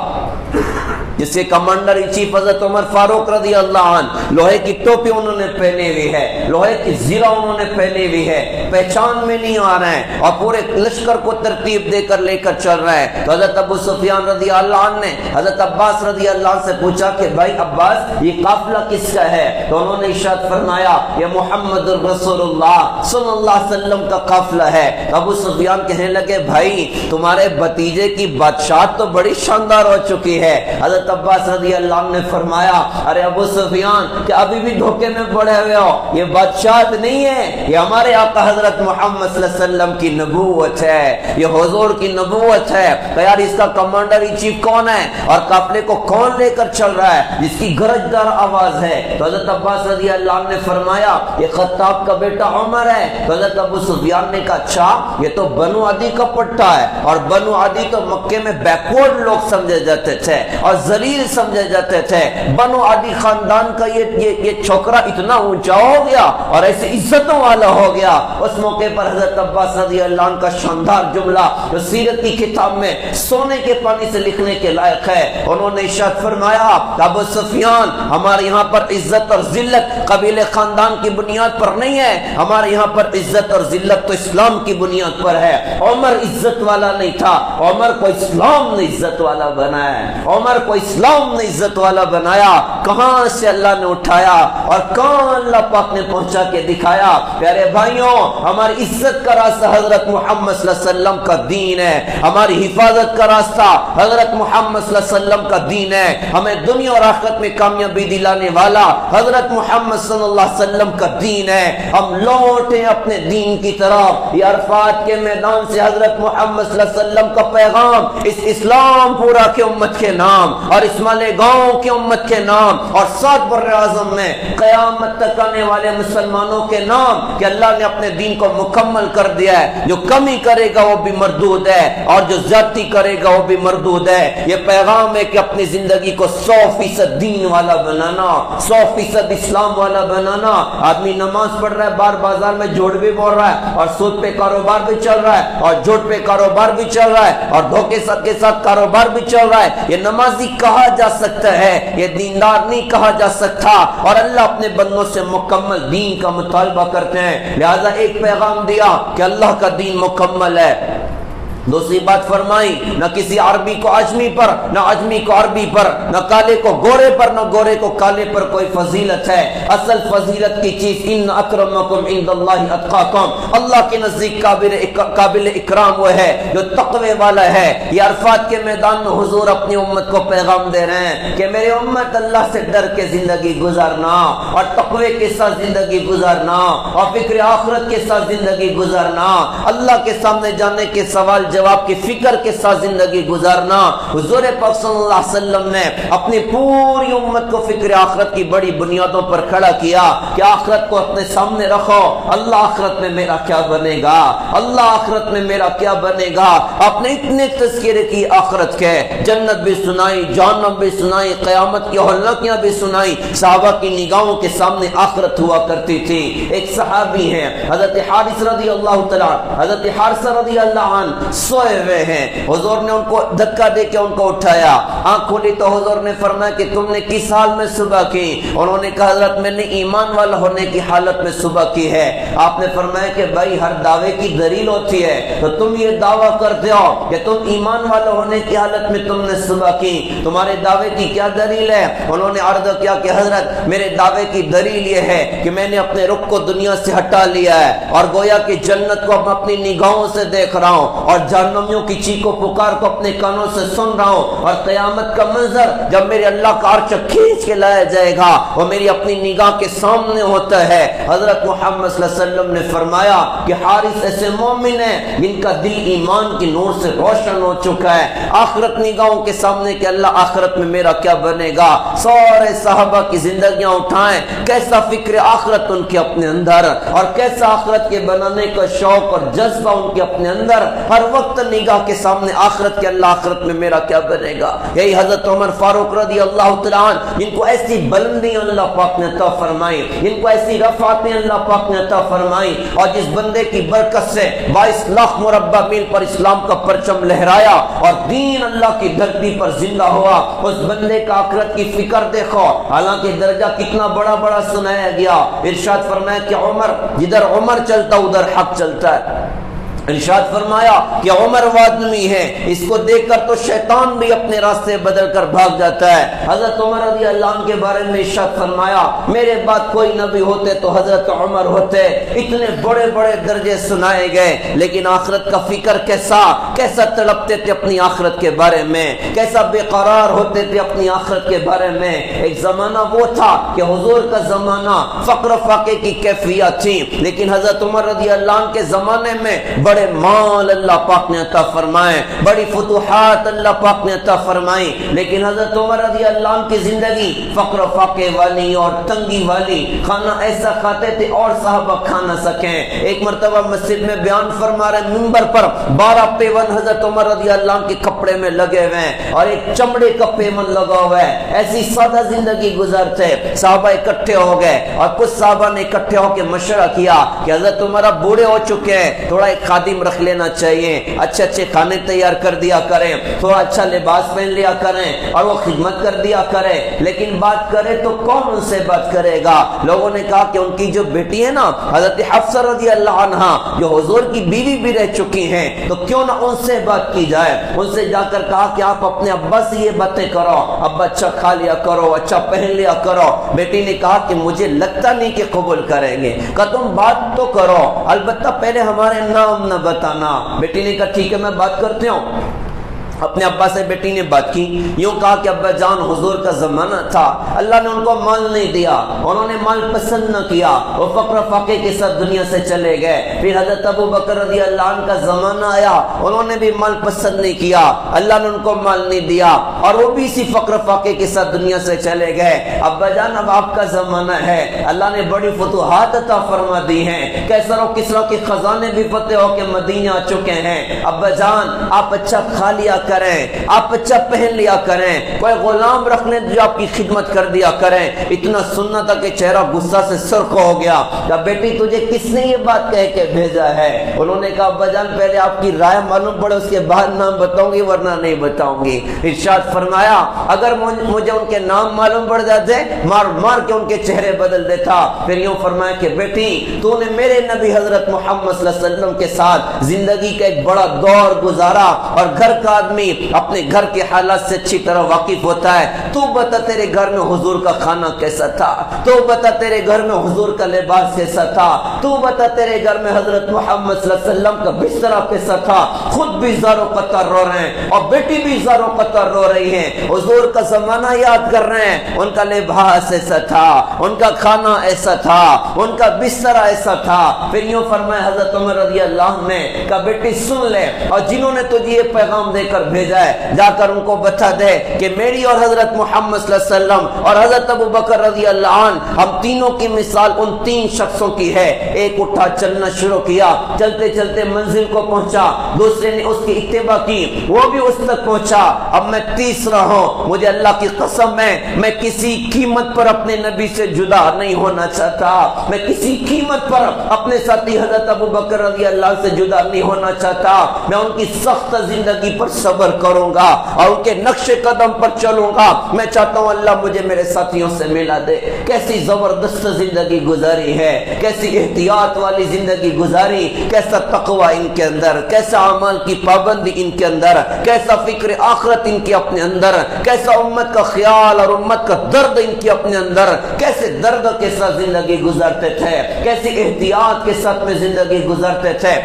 جس کے کمانڈر ان چیف حضرت عمر فاروق رضی اللہ عنہ، لوہے کی ٹوپی انہوں نے پہنے ہوئی ہے، لوہے کی زرہ انہوں نے پہنے ہوئی ہے، پہچان میں نہیں آ رہے ہیں اور پورے لشکر کو ترتیب دے کر لے کر چل رہے ہیں۔ تو حضرت ابو سفیان رضی اللہ عنہ نے حضرت عباس رضی اللہ عنہ سے پوچھا کہ بھائی عباس یہ قافلہ کس کا ہے؟ تو انہوں نے ارشاد فرمایا یہ محمد رسول اللہ صلی اللہ علیہ وسلم کا قافلہ ہے۔ ابو سفیان کہنے لگے بھائی تمہارے بھتیجے کی بادشاہت تو بڑی شاندار ہو چکی ہے۔ حضرت عباس رضی اللہ عنہ نے فرمایا ارے ابو سفیان کہ ابھی بھی دھوکے میں پڑے ہوئے ہو، یہ بادشاہت نہیں ہے، یہ ہمارے آقا حضرت محمد صلی اللہ علیہ وسلم کی نبوت ہے، یہ حضور کی نبوت ہے۔ کہ یار اس کا کمانڈر ان چیف کون ہے اور قافلے کو کون لے کر چل رہا ہے جس کی گرجدار آواز ہے؟ تو حضرت عباس رضی اللہ عنہ نے فرمایا یہ خطاب کا بیٹا عمر ہے۔ تو حضرت ابو سفیان نے کہا اچھا یہ تو بنو عدی کا پٹا ہے، اور بنو عدی تو مکے میں بیکورڈ لوگ سمجھے جاتے تھے اور ذلیل سمجھے جاتے تھے، بنو عدی خاندان کا یہ چھوکرا اتنا اونچا ہو گیا اور ایسے عزتوں والا ہو گیا۔ اس موقع پر حضرت عباس رضی اللہ عنہ کا شاندار جملہ جو سیرت کی کتاب میں سونے کے پانی سے لکھنے کے لائق ہے، انہوں نے ارشاد فرمایا ابو سفیان ہمارے یہاں پر عزت اور ذلت قبیلے خاندان کی بنیاد پر نہیں ہے، ہمارے یہاں پر عزت اور ذلت تو اسلام کی بنیاد پر ہے۔ عمر عزت والا نہیں تھا، عمر کو اسلام نے عزت والا بنایا ہے، عمر کو اسلام نے عزت والا بنایا۔ کہاں سے اللہ نے اٹھایا اور کہاں اللہ پاک نے پہنچا کے دکھایا۔ پیارے بھائیوں ہماری عزت کا راستہ حضرت محمد صلی اللہ علیہ وسلم کا دین ہے، ہماری حفاظت کا راستہ حضرت محمد صلی اللہ علیہ وسلم کا دین ہے، ہمیں دنیا اور آخرت میں کامیابی دلانے والا حضرت محمد صلی اللہ علیہ وسلم کا دین ہے۔ ہم لوٹیں اپنے دین کی طرف۔ یہ عرفات کے میدان سے حضرت محمد صلی اللہ علیہ وسلم کا پیغام اس اسلام پورا کے امت کے نام اور اس مالیگاؤں کی امت کے نام اور 7 بر اعظم میں قیامت تک آنے والے مسلمانوں کے نام کہ اللہ نے اپنے دین کو مکمل کر دیا ہے، جو کمی کرے گا وہ بھی مردود ہے اور جو زیادتی کرے گا وہ بھی مردود ہے۔ یہ پیغام ہے کہ اپنی زندگی کو 100% دین والا بنانا، 100% اسلام والا بنانا۔ آدمی نماز پڑھ رہا ہے، بار بازار میں جھوٹ بھی بول رہا ہے اور سود پہ کاروبار بھی چل رہا ہے اور جھوٹ پہ کاروبار بھی چل رہا ہے اور دھوکے کے ساتھ کاروبار بھی چل رہا ہے، یہ نمازی کہا جا سکتا ہے، یہ دیندار نہیں کہا جا سکتا۔ اور اللہ اپنے بندوں سے مکمل دین کا مطالبہ کرتے ہیں، لہذا ایک پیغام دیا کہ اللہ کا دین مکمل ہے، دوسری بات فرمائی، نہ کسی عربی کو عجمی پر، نہ عجمی کو عربی پر، نہ کالے کو گورے پر، نہ گورے کو کالے پر کوئی فضیلت ہے۔ اصل فضیلت کی چیز ان اکرمکم عند اللہ اتقاکم، اللہ کے نزدیک قابل اکرام وہ ہے جو تقوی والا ہے۔ یہ عرفات کے میدان میں حضور اپنی امت کو پیغام دے رہے ہیں کہ میرے امت اللہ سے ڈر کے زندگی گزارنا اور تقوی کے ساتھ زندگی گزارنا اور فکر آخرت کے ساتھ زندگی گزارنا، اللہ کے سامنے جانے کے سوال جواب کی فکر کے ساتھ زندگی گزارنا۔ حضور پاک صلی اللہ علیہ وسلم نے اپنی پوری امت کو فکر آخرت کی بڑی بنیادوں پر کھڑا کیا کہ آخرت کو اپنے سامنے رکھو، اللہ آخرت میں میرا کیا بنے گا، اللہ آخرت میں میرا کیا بنے گا۔ آپ نے اتنے تذکرے کی آخرت کے، جنت بھی سنائی، جہنم بھی سنائی، قیامت کی ہولناکیاں بھی سنائی۔ صحابہ کی نگاہوں کے سامنے آخرت ہوا کرتی تھی۔ ایک صحابی ہیں حضرت حارث رضی اللہ تعالیٰ، حضرت حارث رضی اللہ عنہ سوئے ہوئے ہیں، حضور نے ان کو دھکا دے کے ان کو اٹھایا، آنکھ کھولی تو حضور نے فرمایا کہ تم نے کس حال میں صبح کی؟ انہوں نے کہا حضرت میں نے ایمان والا ہونے کی حالت میں صبح کی ہے۔ آپ نے فرمایا کہ بھائی ہر دعوے کی دلیل ہوتی ہے، تو تم یہ دعویٰ کرتے ہو کہ تم ایمان والا ہونے کی حالت میں تم نے صبح کی، تمہارے دعوے کی کیا دلیل ہے؟ انہوں نے عرض کیا کہ حضرت میرے دعوے کی دلیل یہ ہے کہ میں نے اپنے رخ کو دنیا سے ہٹا لیا ہے اور گویا کہ جنت کو اپنی نگاہوں سے دیکھ رہا ہوں اور جہنمیوں کی چیخ و پکار کو اپنے کانوں سے سن رہا ہوں، اور قیامت کا منظر جب میرے اللہ کا عرش کھینچ کے لایا جائے گا وہ میری اپنی نگاہ کے سامنے ہوتا ہے۔ حضرت محمد صلی اللہ علیہ وسلم نے فرمایا کہ حارث ایسے مومن ہیں جن کا دل ایمان کی نور سے روشن ہو چکا ہے، آخرت نگاہوں کے سامنے کہ اللہ آخرت میں میرا کیا بنے گا۔ سارے صحابہ کی زندگیاں اٹھائیں، کیسا فکر آخرت ان کے اپنے اندر اور کیسا آخرت کے بنانے کا شوق اور جذبہ ان کے اپنے اندر، ہر وقت نگاہ کے سامنے آخرت کے اللہ آخرت میں میرا کیا بنے گا۔ یہی حضرت عمر فاروق رضی اللہ تعالیٰ عنہ جن کو ایسی بلندی اللہ پاک نے عطا فرمائی، جن کو ایسی رفعتیں اللہ پاک نے عطا فرمائی، اور جس بندے کی برکت سے 22 لاکھ مربع میل پر اسلام کا پرچم لہرایا اور دین اللہ کی دھرتی پر زندہ ہوا، اس بندے کا آخرت کی فکر دیکھو، حالانکہ درجہ کتنا بڑا بڑا سنایا گیا۔ ارشاد فرمایا کہ عمر جدھر عمر چلتا ادھر حق چلتا ہے۔ ارشاد فرمایا کہ عمر وہ آدمی ہے اس کو دیکھ کر تو شیطان بھی اپنے راستے بدل کر بھاگ جاتا ہے۔ حضرت عمر رضی اللہ عنہ کے بارے میں ارشاد فرمایا میرے بعد کوئی نبی ہوتے تو حضرت عمر ہوتے۔ اتنے بڑے بڑے درجے سنائے گئے، لیکن آخرت کا فکر کیسا تڑپتے تھے اپنی آخرت کے بارے میں، کیسا بے قرار ہوتے تھے اپنی آخرت کے بارے میں۔ ایک زمانہ وہ تھا کہ حضور کا زمانہ فقر فاقے کی کیفیت تھی، لیکن حضرت عمر رضی اللہ عنہ کے زمانے میں بڑے مال اللہ پاک نے عطا فرمائے، بڑی فتوحات اللہ پاک نے عطا فرمائی، لیکن حضرت عمر رضی اللہ عنہ کی زندگی فقر و فاقے والی اور تنگی والی، کھانا ایسا کھاتے تھے اور صحابہ کھا نہ سکیں۔ ایک مرتبہ مسجد میں بیان فرما رہے منبر پر 12 پیون حضرت عمر رضی اللہ عنہ کے کپڑے میں لگے ہوئے ہیں اور ایک چمڑے کا پیمن لگا ہوا ہے، ایسی سادہ زندگی گزارتے۔ صحابہ اکٹھے ہو گئے اور کچھ صحابہ نے اکٹھے ہو کے مشورہ کیا کہ حضرت عمر اب بوڑھے ہو چکے ہیں، تھوڑا ایک خادم رکھ لینا چاہیے، اچھے اچھے کھانے تیار کر دیا کریں، تھوڑا اچھا لباس پہن لیا کریں اور وہ خدمت کر دیا کریں۔ لیکن بات کرے تو کون ان سے بات کرے گا؟ لوگوں نے کہا کہ ان کی جو بیٹی ہے نا حضرت حفصہ رضی اللہ عنہا جو حضور کی بیوی بھی رہ چکی ہیں، تو کیوں نہ ان سے بات کی جائے۔ ان سے جا کر کہا کہ آپ اپنے ابا سے یہ باتیں کرو، ابا اچھا کھا لیا کرو، اچھا پہن لیا کرو۔ بیٹی نے کہا کہ مجھے لگتا نہیں کہ قبول کریں گے۔ کہا تم بات تو کرو، البتہ پہلے ہمارے نام نہ بتانا۔ بیٹی نے کہا ٹھیک ہے میں بات کرتی ہوں۔ اپنے ابا سے بیٹی نے بات کی، یوں کہا کہ ابا جان حضور کا زمانہ تھا، اللہ نے ان کو مال نہیں دیا، انہوں نے مال پسند نہ کیا، وہ فقر فاقے کے ساتھ دنیا سے چلے گئے۔ پھر حضرت ابو بکر رضی اللہ عنہ کا زمانہ آیا، انہوں نے بھی مال پسند نہیں کیا، اللہ نے ان کو مال نہیں دیا اور وہ بھی اسی فقر فاقے کے ساتھ دنیا سے چلے گئے۔ ابا جان اب آپ کا زمانہ ہے، اللہ نے بڑی فتوحات عطا فرما دی ہیں، کیسر و کسریٰ کے خزانے بھی فتح ہو کے مدینے آ چکے ہیں۔ ابا جان آپ اچھا کھا لیا کریں, آپ اچھا پہن لیا کریں, کوئی غلام رکھ لیں جو آپ کی خدمت کر دیا کریں. اتنا سننا تھا کہ چہرہ غصہ سے سرخ ہو گیا. کہا بیٹی تجھے کس نے یہ بات کہہ کے بھیجا ہے؟ انہوں نے کہا ابا جان پہلے آپ کی رائے معلوم پڑے, اس کے بعد نام بتاؤں گی ورنہ نہیں بتاؤں گی. ارشاد فرمایا اگر مجھے ان کے نام معلوم پڑ جاتے مار مار کے ان کے چہرے بدل دیتا. پھر یوں فرمایا کہ بیٹی تو نے میرے نبی حضرت محمد صلی اللہ علیہ وسلم کے ساتھ زندگی کا ایک بڑا دور گزارا, اور گھر کا آدمی اپنے گھر کے حالات سے اچھی طرح واقف ہوتا ہے. تو بتا تیرے گھر میں حضور کا کھانا کیسا تھا, تو بتا تیرے گھر میں حضور کا لباس کیسا تھا, تو بتا تیرے گھر میں حضرت محمد صلی اللہ علیہ وسلم کا بستر کیسا تھا. خود بھی زارو قطر رو رہے ہیں اور بیٹی بھی زارو قطر رو رہی ہیں, حضور کا زمانہ یاد کر رہے ہیں. ان کا لباس ایسا تھا, ان کا کھانا ایسا تھا, ان کا بستر ایسا تھا. پھر یوں فرمایا حضرت عمر رضی اللہ عنہ نے کہا بیٹی سن لے, اور جنہوں نے تجھے یہ پیغام دے کر بھیجا ہے جا کر ان کو بتا دے کہ میری اور حضرت محمد صلی اللہ علیہ وسلم اور حضرت ابو بکر رضی اللہ عنہ ہم تینوں کی مثال ان تین شخصوں کی ہے. ایک اٹھا چلنا شروع کیا, چلتے چلتے منزل کو پہنچا, دوسرے نے اس کی اتباع کی, وہ بھی اس تک پہنچا. اب میں تیسرا ہوں, مجھے اللہ کی قسم ہے میں کسی قیمت پر اپنے نبی سے جدا نہیں ہونا چاہتا, میں کسی قیمت پر اپنے ساتھی حضرت ابو بکر رضی اللہ سے جدا نہیں ہونا چاہتا. میں ان کی سخت زندگی پر صبر کروں گا اور ان کے نقش قدم پر چلوں گا. میں چاہتا ہوں اللہ مجھے میرے ساتھیوں سے ملا دے. کیسی زبردست زندگی گزاری ہے, کیسی احتیاط والی زندگی گزاری, کیسا تقوی ان کے اندر, کیسا اعمال کی پابندی ان کے اندر, کیسا فکر آخرت ان کے اپنے اندر, کیسا امت کا خیال اور امت کا درد ان کے اپنے اندر, کیسے درد کے ساتھ زندگی گزارتے تھے, کیسی احتیاط کے ساتھ میں زندگی گزارتے تھے,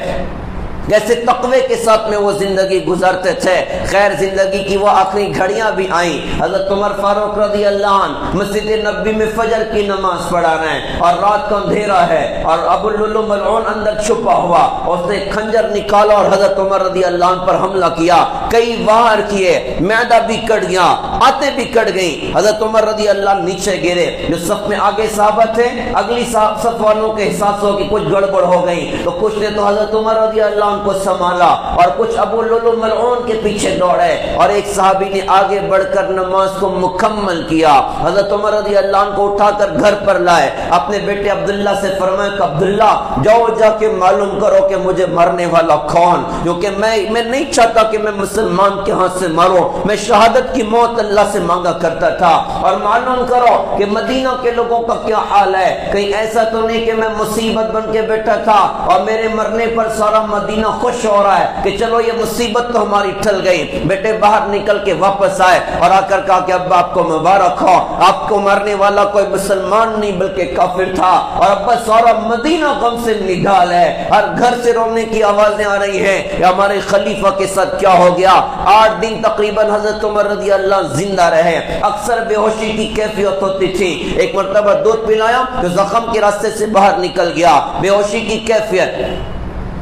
جیسے تقوی کے ساتھ میں وہ زندگی گزارتے تھے. خیر زندگی کی وہ آخری گھڑیاں بھی آئیں. حضرت عمر فاروق رضی اللہ عنہ مسجد نبوی میں فجر کی نماز پڑھا رہے ہیں اور رات کا اندھیرا ہے, اور ابو لولو ملعون اندر چھپا ہوا, اس نے کھنجر نکالا اور حضرت عمر رضی اللہ عنہ پر حملہ کیا. کئی وار کیے, معدہ بھی کٹ گیا, آنتیں بھی کٹ گئیں. حضرت عمر رضی اللہ عنہ نیچے گرے. جو صف میں آگے صحابہ تھے, اگلی صف والوں کے احساس ہو کہ کچھ گڑبڑ ہو گئی, تو کچھ نے تو حضرت عمر رضی اللہ عنہ کو سنبھالا اور کچھ ابو لولو ملعون کے پیچھے دوڑے, اور ایک صحابی نے آگے بڑھ کر نماز کو مکمل کیا. حضرت عمر رضی اللہ عنہ کو اٹھا کر گھر پر لائے. اپنے بیٹے عبداللہ سے فرمایا کہ عبداللہ جاؤ جا کے معلوم کرو کہ مجھے مرنے والا کون, کیونکہ میں نہیں چاہتا کہ میں مسلمان کے ہاتھ سے مروں. میں شہادت کی موت اللہ سے مانگا کرتا تھا, اور معلوم کرو کہ مدینہ کے لوگوں کا کیا حال ہے. کہیں ایسا تو نہیں کہ میں مصیبت بن کے بیٹھا تھا اور میرے مرنے پر سارا مدینہ خوش ہو رہا ہے کہ چلو یہ مصیبت تو ہماری ٹل گئی. بیٹے باہر نکل کے واپس آئے اور آ کر کہا کہ ابا آپ کو مبارک ہو, آپ کو مرنے والا کوئی مسلمان نہیں بلکہ کافر تھا, اور ابا سارا مدینہ غم سے نڈال ہے, ہر گھر سے رونے کی آوازیں آ رہی ہیں کہ ہمارے خلیفہ کے ساتھ کیا ہو گیا. 8 دن تقریباً حضرت عمر رضی اللہ زندہ رہے. اکثر بے ہوشی کی کیفیت ہوتی تھی. ایک مرتبہ دودھ پلایا تو زخم کے راستے سے باہر نکل گیا. بے ہوشی کی کیفیت.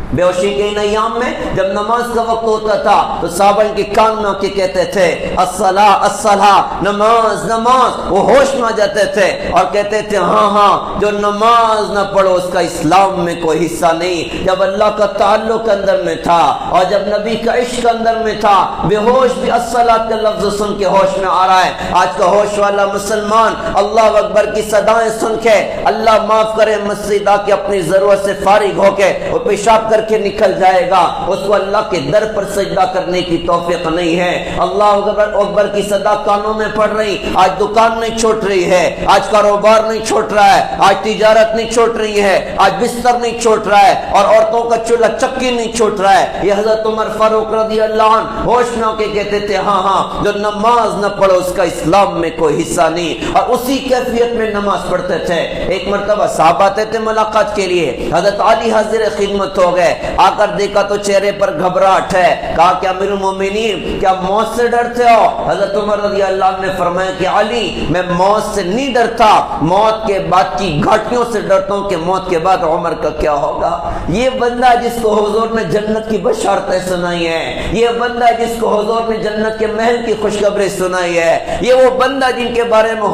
بے ہوشی کے ان ایام میں جب نماز کا وقت ہوتا تھا تو صحابہ ان کے کان میں کے کہتے تھے الصلاۃ الصلاۃ, نماز نماز. وہ ہوش میں آ جاتے تھے اور کہتے تھے ہاں ہاں جو نماز نہ پڑھو اس کا اسلام میں کوئی حصہ نہیں. جب اللہ کا تعلق اندر میں تھا اور جب نبی کا عشق اندر میں تھا, بے ہوش بھی الصلاۃ کا لفظ سن کے ہوش میں آ رہا ہے. آج کا ہوش والا مسلمان اللہ اکبر کی صدائیں سن کے, اللہ معاف کرے, مسجد آ کے اپنی ضرورت سے فارغ ہو کے وہ پیشاب کر کے نکل جائے گا, اس کو اللہ کے در پر سجدہ کرنے کی توفیق نہیں ہے. اللہ اکبر کی صدا کانوں میں پڑ رہی. آج دکان نہیں چھوٹ رہی ہے, آج کاروبار نہیں چھوٹ رہا ہے, آج تجارت نہیں چھوٹ رہی ہے, آج بستر نہیں چھوٹ رہا ہے, اور عورتوں کا چولہا چکی نہیں چھوٹ رہا ہے. یہ حضرت عمر فاروق رضی اللہ عنہ ہوش میں کے کہتے تھے ہاں ہاں جو نماز نہ پڑھو اس کا اسلام میں کوئی حصہ نہیں, اور اسی کیفیت میں نماز پڑھتے تھے. ایک مرتبہ صحابہ آتے تھے ملاقات کے لیے, حضرت علی حاضر خدمت ہو گئے. آ کر دیکھا تو چہرے پر گھبراہٹ ہے. کہا کہ امیر المومنین کیا موت سے ڈرتے ہو؟ حضرت عمر رضی اللہ عنہ نے فرمایا کہ علی میں موت سے نہیں ڈرتا, موت کے بعد کی گھاٹیوں سے ڈرتا ہوں کہ موت کے بعد عمر کا کیا ہوگا. یہ بندہ جس کو حضور نے جنت کی بشارتیں سنائی ہیں, یہ بندہ جس کو حضور نے جنت کے محل کی خوشخبری سنائی ہے, یہ وہ بندہ جن کے بارے میں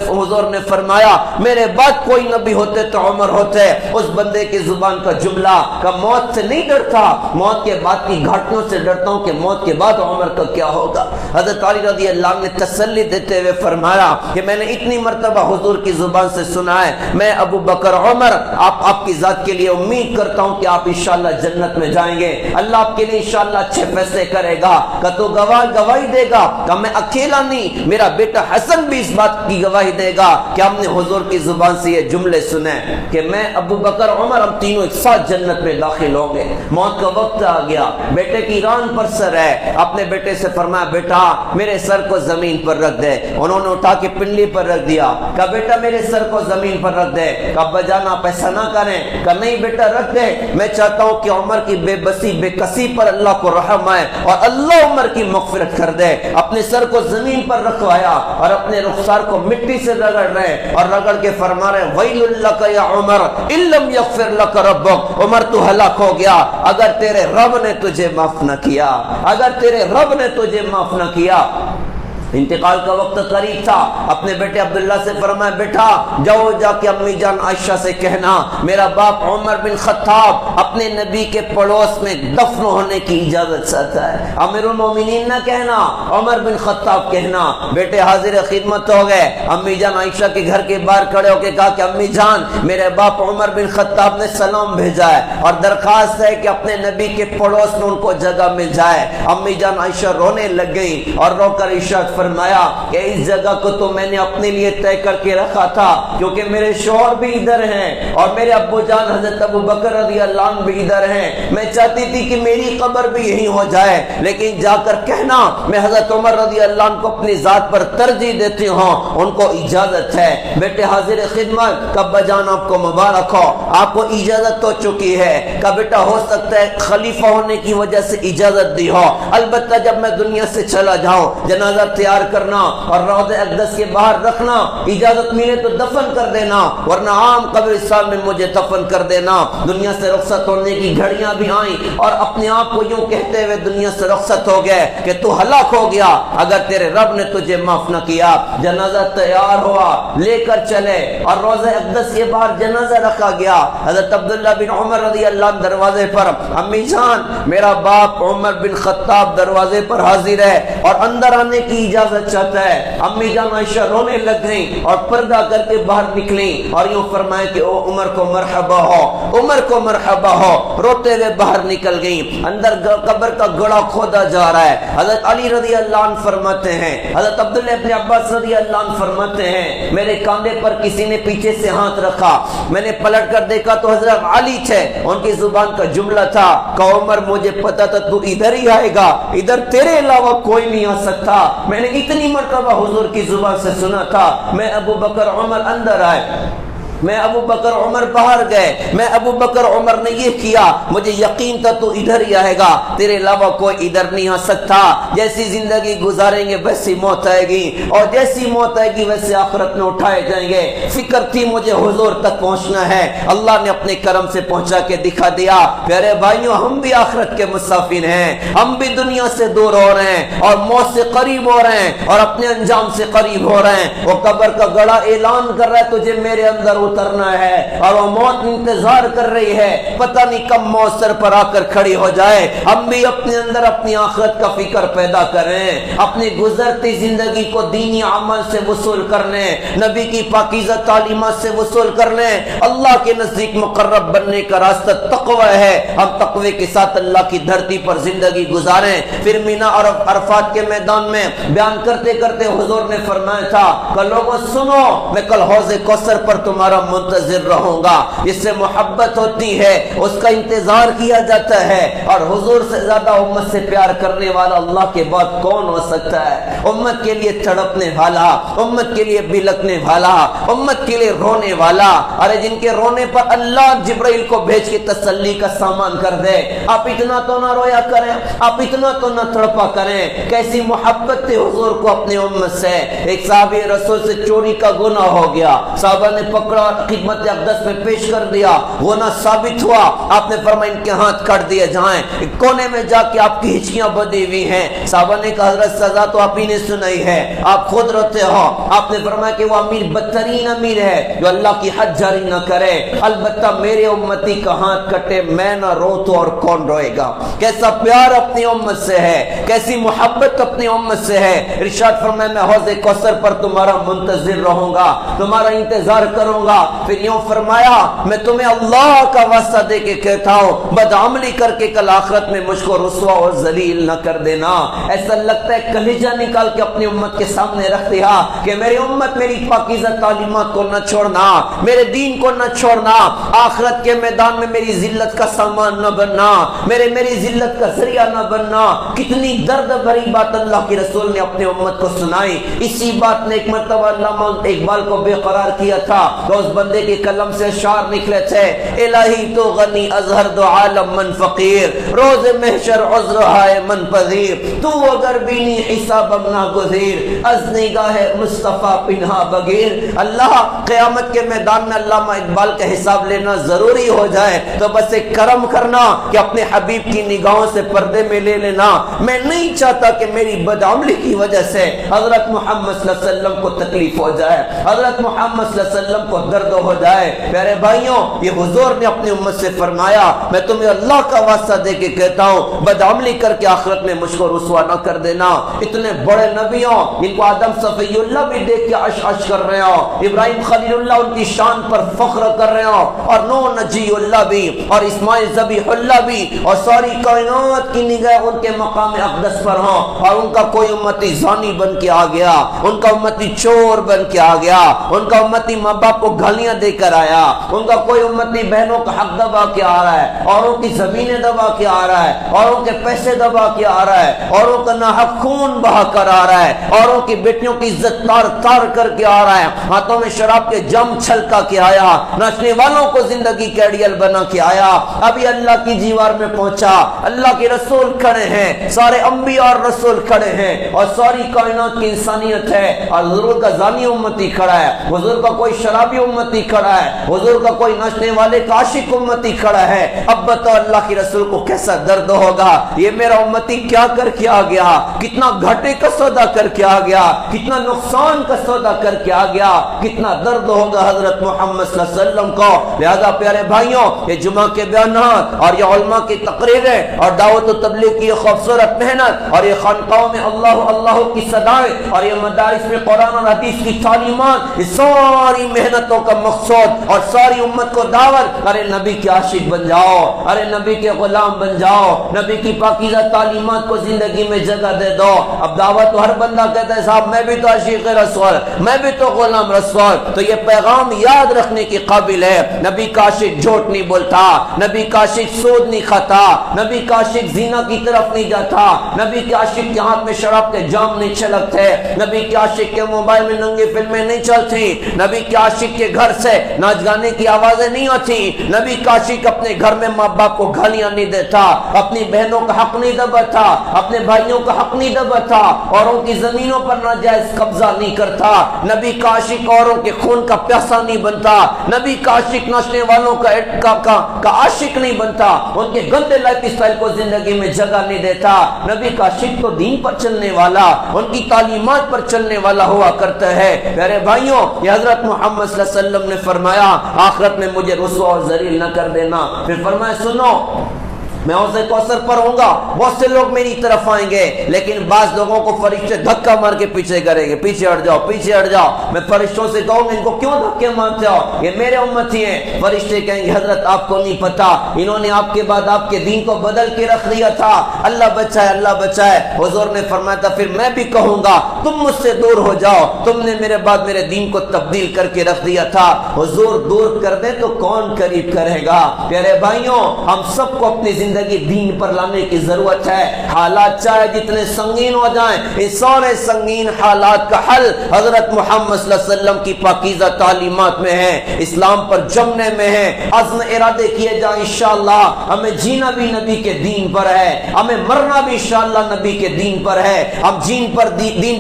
حضور نے فرمایا میرے بعد کوئی نبی ہوتے تو عمر ہوتے. اس بندے کی زبان کا جملہ کہ موت سے نہیں ڈرتا, موت کے بعد کی گھٹنوں سے ڈرتا ہوں کہ موت کے بعد عمر کا کیا ہوگا. حضرت علی رضی اللہ عنہ نے تسلی دیتے ہوئے فرمایا کہ میں نے اتنی مرتبہ حضور کی زبان سے سنا ہے, میں ابو بکر عمر آپ کی ذات کے لیے امید کرتا ہوں کہ آپ انشاءاللہ جنت میں جائیں گے, اللہ آپ کے لیے انشاءاللہ اچھے فیصلے کرے گا. کہ تو گواہی دے گا کہ میں اکیلا نہیں, میرا بیٹا حسن بھی اس بات کی گواہی دے گا کہ ہم نے حضور کی زبان سے یہ جملے سنے کہ میں ابو بکر عمر ہم تینوں ایک ساتھ جنت میں داخل ہوں گے. موت کا وقت آ گیا, بیٹے کی ران پر سر ہے, اپنے بیٹے سے فرمایا بیٹا میرے سر کو زمین پر رکھ دے. انہوں نے اٹھا کے پنڈلی پر رکھ دیا. کہا بیٹا میرے سر کو زمین پر رکھ دے. کہا ابا جان آپ ایسا نہ کریں. کہا نہیں بیٹا رکھ دے, میں چاہتا ہوں کہ عمر کی بے بسی بے کسی پر اللہ کو رحم آئے اور اللہ عمر کی مغفرت کر دے. اپنے سر کو زمین پر رکھوایا اور اپنے رخسار کو مٹی سے رگڑ رہے اور رگڑ کے فرما رہے ویل لک یا عمر ان لم یغفر لک ربک, عمر تو ہلاک ہو گیا اگر تیرے رب نے تجھے معاف نہ کیا, اگر تیرے رب نے تجھے معاف نہ کیا. انتقال کا وقت قریب تھا, اپنے بیٹے عبداللہ سے فرمایا بیٹا جاؤ جا کے امی جان عائشہ سے کہنا میرا باپ عمر بن خطاب اپنے نبی کے پڑوس میں دفن ہونے کی اجازت چاہتا ہے. امیر المومنین نہ کہنا, عمر بن خطاب کہنا. بیٹے حاضر خدمت ہو گئے. امی جان عائشہ کے گھر کے باہر کھڑے ہو کے کہا کہ امی جان میرے باپ عمر بن خطاب نے سلام بھیجا ہے اور درخواست ہے کہ اپنے نبی کے پڑوس میں ان کو جگہ مل جائے. امی جان عائشہ رونے لگ گئی اور رو کر ارشاد فرمایا کہ اس جگہ کو تو میں نے اپنے لیے طے کر کے رکھا تھا کیونکہ میرے شوہر بھی ادھر ہیں اور میرے ابو جان حضرت ابو بکر رضی اللہ عنہ بھی ادھر ہیں. میں چاہتی تھی کہ میری قبر بھی یہی ہو جائے, لیکن جا کر کہنا میں حضرت عمر رضی اللہ عنہ کو اپنی ذات پر ترجیح دیتی ہوں, ان کو اجازت ہے. بیٹے حاضر خدمت, ابا جان آپ کو مبارک ہو, آپ کو اجازت ہو چکی ہے. کہ بیٹا ہو سکتا ہے خلیفہ ہونے کی وجہ سے اجازت دی ہو, البتہ جب میں دنیا سے چلا جاؤں جنازہ تیار کرنا اور روضہ اقدس کے باہر رکھنا, اجازت ملے تو دفن کر دینا ورنہ عام قبرستان میں مجھے دفن کر دینا. دنیا سے رخصت ہونے کی گھڑیاں بھی آئیں اور اپنے آپ کو یوں کہتے ہوئے دنیا سے رخصت ہو گئے کہ تو ہلاک ہو گیا اگر تیرے رب نے تجھے معاف نہ کیا. جنازہ تیار ہوا, لے کر چلے اور روضہ اقدس کے باہر جنازہ رکھا گیا. حضرت عبداللہ بن عمر رضی اللہ عنہ دروازے پر, امی جان میرا باپ عمر بن خطاب دروازے پر حاضر ہے اور اندر آنے کی اجازت چاہتا ہے. امی جان عائشہ رونے لگ گئیں اور پردہ کر کے باہر نکلیں اور یوں فرمائے کہ او عمر کو مرحبا ہو, عمر کو مرحبا ہو. روتے ہوئے باہر نکل گئیں. اندر قبر کا گڑا کھودا جا رہا ہے. حضرت علی رضی اللہ عنہ فرماتے ہیں, حضرت عبداللہ ابن عباس رضی اللہ عنہ فرماتے ہیں میرے کاندھے پر کسی نے پیچھے سے ہاتھ رکھا, میں نے پلٹ کر دیکھا تو حضرت علی تھے. ان کی زبان کا جملہ تھا کہ عمر مجھے پتا تھا تو ادھر ہی آئے گا, ادھر تیرے علاوہ کوئی نہیں آ سکتا. میں نے اتنی مرتبہ حضور کی زبان سے سنا تھا. میں ابو بکر عمر اندر آئے, میں ابو بکر عمر باہر گئے, میں ابو بکر عمر نے یہ کیا, مجھے یقین تھا تو ادھر ہی آئے گا, تیرے علاوہ کوئی ادھر نہیں آ سکتا. جیسی زندگی گزاریں گے ویسی موت آئے گی اور جیسی موت آئے گی ویسے آخرت میں اٹھائے جائیں گے. فکر تھی مجھے حضور تک پہنچنا ہے, اللہ نے اپنے کرم سے پہنچا کے دکھا دیا. پیارے بھائیوں ہم بھی آخرت کے مسافر ہیں, ہم بھی دنیا سے دور ہو رہے ہیں اور موت سے قریب ہو رہے ہیں اور اپنے انجام سے قریب ہو رہے ہیں. وہ قبر کا گڑا اعلان کر رہا ہے تجھے میرے اندر اترنا ہے اور وہ موت انتظار کر رہی ہے, پتہ نہیں کب موت سر پر آ کر کھڑی ہو جائے. ہم بھی اپنے اندر اپنی آخرت کا فکر پیدا کریں, اپنی گزرتی زندگی کو دینی عمل سے وصول کرنے, نبی کی پاکیزہ تعلیمات سے وصول کرنے. اللہ کے نزدیک مقرب بننے کا راستہ تقوی ہے. ہم تقوی کے ساتھ اللہ کی دھرتی پر زندگی گزاریں. پھر مینا اور عرفات کے میدان میں بیان کرتے کرتے حضور نے فرمایا تھا کہ لوگوں سنو میں کل حوض کوثر پر تمہارا منتظر رہوں گا. جس سے محبت ہوتی ہے اس کا انتظار کیا جاتا ہے اور حضور سے زیادہ امت سے پیار کرنے والا اللہ کے بعد کون ہو سکتا ہے. امت کے لیے تڑپنے والا, امت کے لیے بلکنے والا, امت کے لیے رونے والا. ارے جن کے رونے پر اللہ جبرائیل کو بھیج کے تسلی کا سامان کر دے. آپ اتنا تو نہ رویا کریں, آپ اتنا تو نہ تڑپا کریں. کیسی محبت تھی حضور کو اپنے امت سے. ایک صحابی رسول سے چوری کا گناہ ہو گیا, صحابہ نے پکڑا خدمت اقدس میں پیش کر دیا، وہ نہ ثابت ہوا، آپ نے فرمایا ان کے ہاتھ کٹ دیے جائیں، ایک کونے میں جا کے آپ کی ہچکیاں بدی ہوئی ہیں۔ صحابہ نے کہا حضرت سزا تو آپ ہی نے سنائی ہے، آپ خود روتے ہو۔ آپ نے فرمایا کہ وہ امیر بدترین امیر ہے جو اللہ کی حد جاری نہ کرے، البتہ میرے امتی کا ہاتھ کٹے میں نہ رو تو اور کون روئے گا۔ کیسا پیار اپنی امت سے ہے، کیسی محبت اپنی امت سے ہے۔ ارشاد فرمایا میں حوض کوثر پر تمہارا منتظر رہوں گا، تمہارا انتظار کروں گا۔ پھر یوں فرمایا میں تمہیں اللہ کا واسطہ دے کے کہتا ہوں بدعملی کر کے کل آخرت میں مجھ کو رسوا اور ذلیل نہ کر دینا۔ ایسا لگتا ہے کلیجہ نکال کے اپنی امت کے سامنے رکھ دیا کہ میری امت میری پاکیزہ تعلیمات کو نہ چھوڑنا، میرے دین کو نہ چھوڑنا، آخرت کے میدان میں میری ذلت کا سامان نہ بننا، میری ذلت کا ذریعہ نہ بننا۔ کتنی درد بھری بات اللہ کی رسول نے اپنے امت کو سنائی۔ اسی بات نے ایک مرتبہ علامہ اقبال کو بے قرار کیا تھا کہ اس بندے کے قلم سے اشعار نکلے تھے، الہی تو غنی ازہر دو عالم من فقیر، روز محشر عذر ہائے من پذیر، تو اگر بینی حساب نہ گزیر، از نگاہ مصطفیٰ پنہا بغیر۔ اللہ قیامت کے میدان میں علامہ اقبال کا حساب لینا ضروری ہو جائے تو بس ایک کرم کرنا کہ اپنے حبیب کی نگاہوں سے پردے میں لے لینا۔ میں نہیں چاہتا کہ میری بدعملی کی وجہ سے حضرت محمد صلی اللہ علیہ وسلم کو تکلیف ہو جائے، حضرت محمد صلی اللہ علیہ وسلم کو درد ہو جائے۔ پیارے بھائیوں، یہ حضور نے اپنی امت سے فرمایا میں تمہیں اللہ کا واسطہ دے کے کہتا ہوں بدعملی کر کے آخرت میں مجھ کو رسوا نہ کر دینا۔ اتنے بڑے نبیوں جن کو آدم صفی اللہ بھی دیکھ کے عش عش کر رہے ہو، ابراہیم خلیل اللہ ان کی شان پر فخر کر رہے ہو، اور نوح نجی اللہ بھی، اور اسماعیل ذبیح اللہ بھی، اور ساری کائنات کی نگاہ ان کے مقام اقدس پر ہوں، اور ان کا کوئی امتی زانی بن کے آ گیا، ان کا امتی چور بن کے آ گیا، ان کا امتی ماں باپ کو گالیاں دے کر آیا، ان کا کوئی امتی بہنوں کا حق دبا کے آ رہا ہے، اوروں کی زمینیں دبا کے آ رہا ہے، اوروں کے پیسے دبا کے آ رہا ہے، اوروں کا ناحق خون بہا کر آ رہا ہے، اوروں کی بیٹیوں کی عزت تار تار کر کے آ رہا ہے، ہاتھوں میں شراب کے جم چھلکا کے آیا، ناچنے والوں کو زندگی کا ایڈیل بنا کے آیا۔ ابھی اللہ کی دیوار میں پہنچا، اللہ کے رسول کھڑے ہیں، سارے انبیاء اور رسول کھڑے ہیں، اور ساری کائنات کی انسانیت ہے، اور حضور کا زانی امتی کھڑا ہے، حضور کا کوئی شرابی امتی کھڑا ہے، حضور کا کوئی ناچنے والے کا عاشق امتی کھڑا ہے۔ اب بتاؤ اللہ کے رسول کو کیسا درد ہوگا، یہ میرا امتی کیا کر کے آ گیا، کتنا گھاٹے کا سودا کر کے آ گیا، کتنا نقصان کا سودا کر کے آ گیا، کتنا درد ہوگا حضرت محمد صلی اللہ علیہ وسلم کو۔ لہذا پیارے بھائیوں، یہ جمعہ کے بیانات اور یہ علماء کی تقریریں اور دعوت و تبلیغ کی خوبصورت محنت اور یہ خانقاہوں میں اللہ اللہ کی صدائیں اور یہ مدارس میں قرآن اور حدیث کی تعلیمات، یہ ساری محنتوں کا مقصود اور ساری امت کو دعوت، ارے نبی کے عاشق بن جاؤ، ارے نبی کے غلام بن جاؤ، نبی کی پاکیزہ تعلیمات کو زندگی میں جگہ دے دو۔ اب دعوت تو ہر بندہ کہتا ہے صاحب میں بھی تو عاشق رسول، میں بھی تو غلام رسول، تو یہ پیغام یاد رکھنے کی قابل ہے۔ نبی کا عاشق جھوٹ نہیں بولتا، نبی کا عاشق سود نہیں کھاتا، نبی کا عاشق زنا کی طرف نہیں جاتا، نبی کے عاشق کے ہاتھ میں شراب کے جام نہیں چھلکتے، نبی کے عاشق کے موبائل میں ننگی فلمیں نہیں چلتی، نبی کے عاشق کے گھر سے ناچ گانے کی آوازیں نہیں آتی، نبی کا عاشق اپنے گھر میں ماں باپ کو گالیاں نہیں دیتا، اپنی بہنوں کا حق نہیں دباتا، اپنے بھائیوں کا حق نہیں دباتا، اوروں کی زمینوں پر ناجائز قبضہ نہیں کرتا، نبی کا عاشق اوروں کے خون کا پیاسا نہیں بنتا، نبی کا عاشق ناچنے والوں کا عاشق نہیں بنتا، ان کے گندے لائف اسٹائل کو زندگی میں جگہ نہیں دیتا۔ نبی کا عاشق تو دین پر چلنے والا، ان کی تعلیمات پر چلنے والا ہوا کرتا ہے۔ میرے بھائیوں، یہ حضرت محمد صلی اللہ علیہ وسلم نے فرمایا آخرت میں مجھے رسوا اور ذلیل نہ کر دینا۔ پھر فرمایا سنو میں حوض کوثر پر ہوں گا، بہت سے لوگ میری طرف آئیں گے، لیکن بعض لوگوں کو فرشتے دھکا مار کے پیچھے کریں گے، پیچھے ہٹ جاؤ پیچھے ہٹ جاؤ۔ میں فرشتوں سے کہوں گا ان کو کیوں دھکے مارتے ہو، یہ میرے امتی ہیں۔ فرشتے کہیں گے حضرت آپ کو نہیں پتا، انہوں نے آپ کے بعد آپ کے دین کو بدل کے رکھ دیا تھا، اللہ بچائے اللہ بچائے۔ حضور نے فرمایا تھا پھر میں بھی کہوں گا تم مجھ سے دور ہو جاؤ، تم نے میرے بعد میرے دین کو تبدیل کر کے رکھ دیا تھا۔ حضور دور کر دیں تو کون قریب کرے گا۔ پیارے بھائیوں، ہم سب کو اپنی زندگی زندگی دین پر لانے کی ضرورت ہے. حالات چاہے جتنے سنگین ہو جائیں، اس سارے سنگین حالات کا حل حضرت محمد صلی اللہ علیہ وسلم کی پاکیزہ تعلیمات میں ہے، اسلام پر جمنے میں ہے. عزم ارادے کیے جائیں انشاءاللہ. ہمیں جینا بھی نبی کے دین پر ہے، ہمیں مرنا بھی انشاءاللہ نبی کے دین پر ہے. ہم دین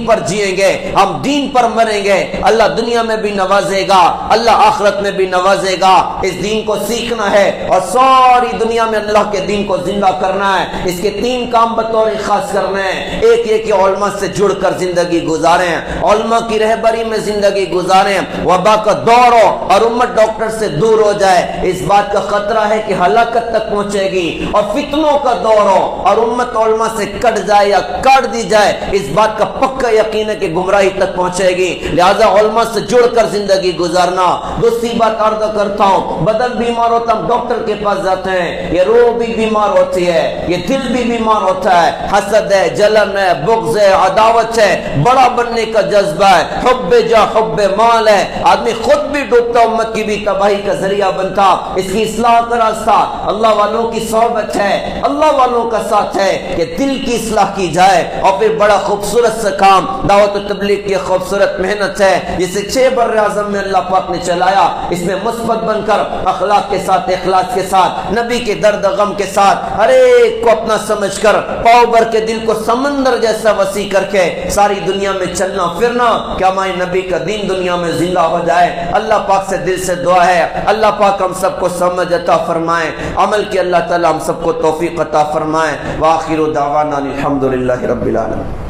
پر جئیں گے، ہم دین پر مریں گے. اللہ دنیا میں بھی نوازے گا، اللہ آخرت میں بھی نوازے گا. اس دین کو سیکھنا ہے اور ساری دنیا میں اللہ کے دین کو زندہ کرنا ہے. اس کے 3 کام بطور خاص کرنے ہیں. ایک یہ کہ علماء سے جڑ کر زندگی گزاریں، علماء کی رہبری میں زندگی گزاریں. وبا کا دور ہو اور امت ڈاکٹر سے دور ہو جائے، اس بات کا خطرہ ہے کہ ہلاکت تک پہنچے گی. اور فتنوں کا دور ہو اور امت علماء سے کٹ جائے یا کاٹ دی جائے، اس بات کا پکا یقین ہے کہ گمراہی تک پہنچے گی. لہذا علماء سے جڑ کر زندگی گزارنا. دوسری بات عرض کرتا ہوں، بدن بیمار ہوتا ہم ڈاکٹر کے پاس جاتے ہیں، یہ روح بھی بیمار ہوتی ہے، یہ دل بھی بیمار ہوتا ہے. حسد ہے، جلن ہے، بغض ہے، عداوت ہے، بڑا بننے کا جذبہ ہے، حب جا حب مال ہے. آدمی خود بھی ڈوبتا، امت کی بھی تباہی کا ذریعہ بنتا. اس کی اصلاح کا راستہ اللہ والوں کی صحبت ہے، اللہ والوں کا ساتھ ہے کہ دل کی اصلاح کی جائے. اور پھر بڑا خوبصورت سا کام دعوت و تبلیغ کی خوبصورت محنت ہے جسے 6 بر اعظم میں اللہ پاک نے چلایا. اس میں مثبت بن کر اخلاق کے ساتھ، اخلاص کے ساتھ، نبی کے درد غم کے ساتھ، ہر ایک کو اپنا سمجھ کر پاؤ بھر کے دل کو سمندر جیسا وسیع کر کے ساری دنیا میں چلنا پھرنا کہ ہمارے نبی کا دین دنیا میں زندہ ہو جائے. اللہ پاک سے دل سے دعا ہے اللہ پاک ہم سب کو سمجھ عطا فرمائے، عمل کی اللہ تعالی ہم سب کو توفیق عطا فرمائے. وآخر دعوانا الحمدللہ رب العالمین.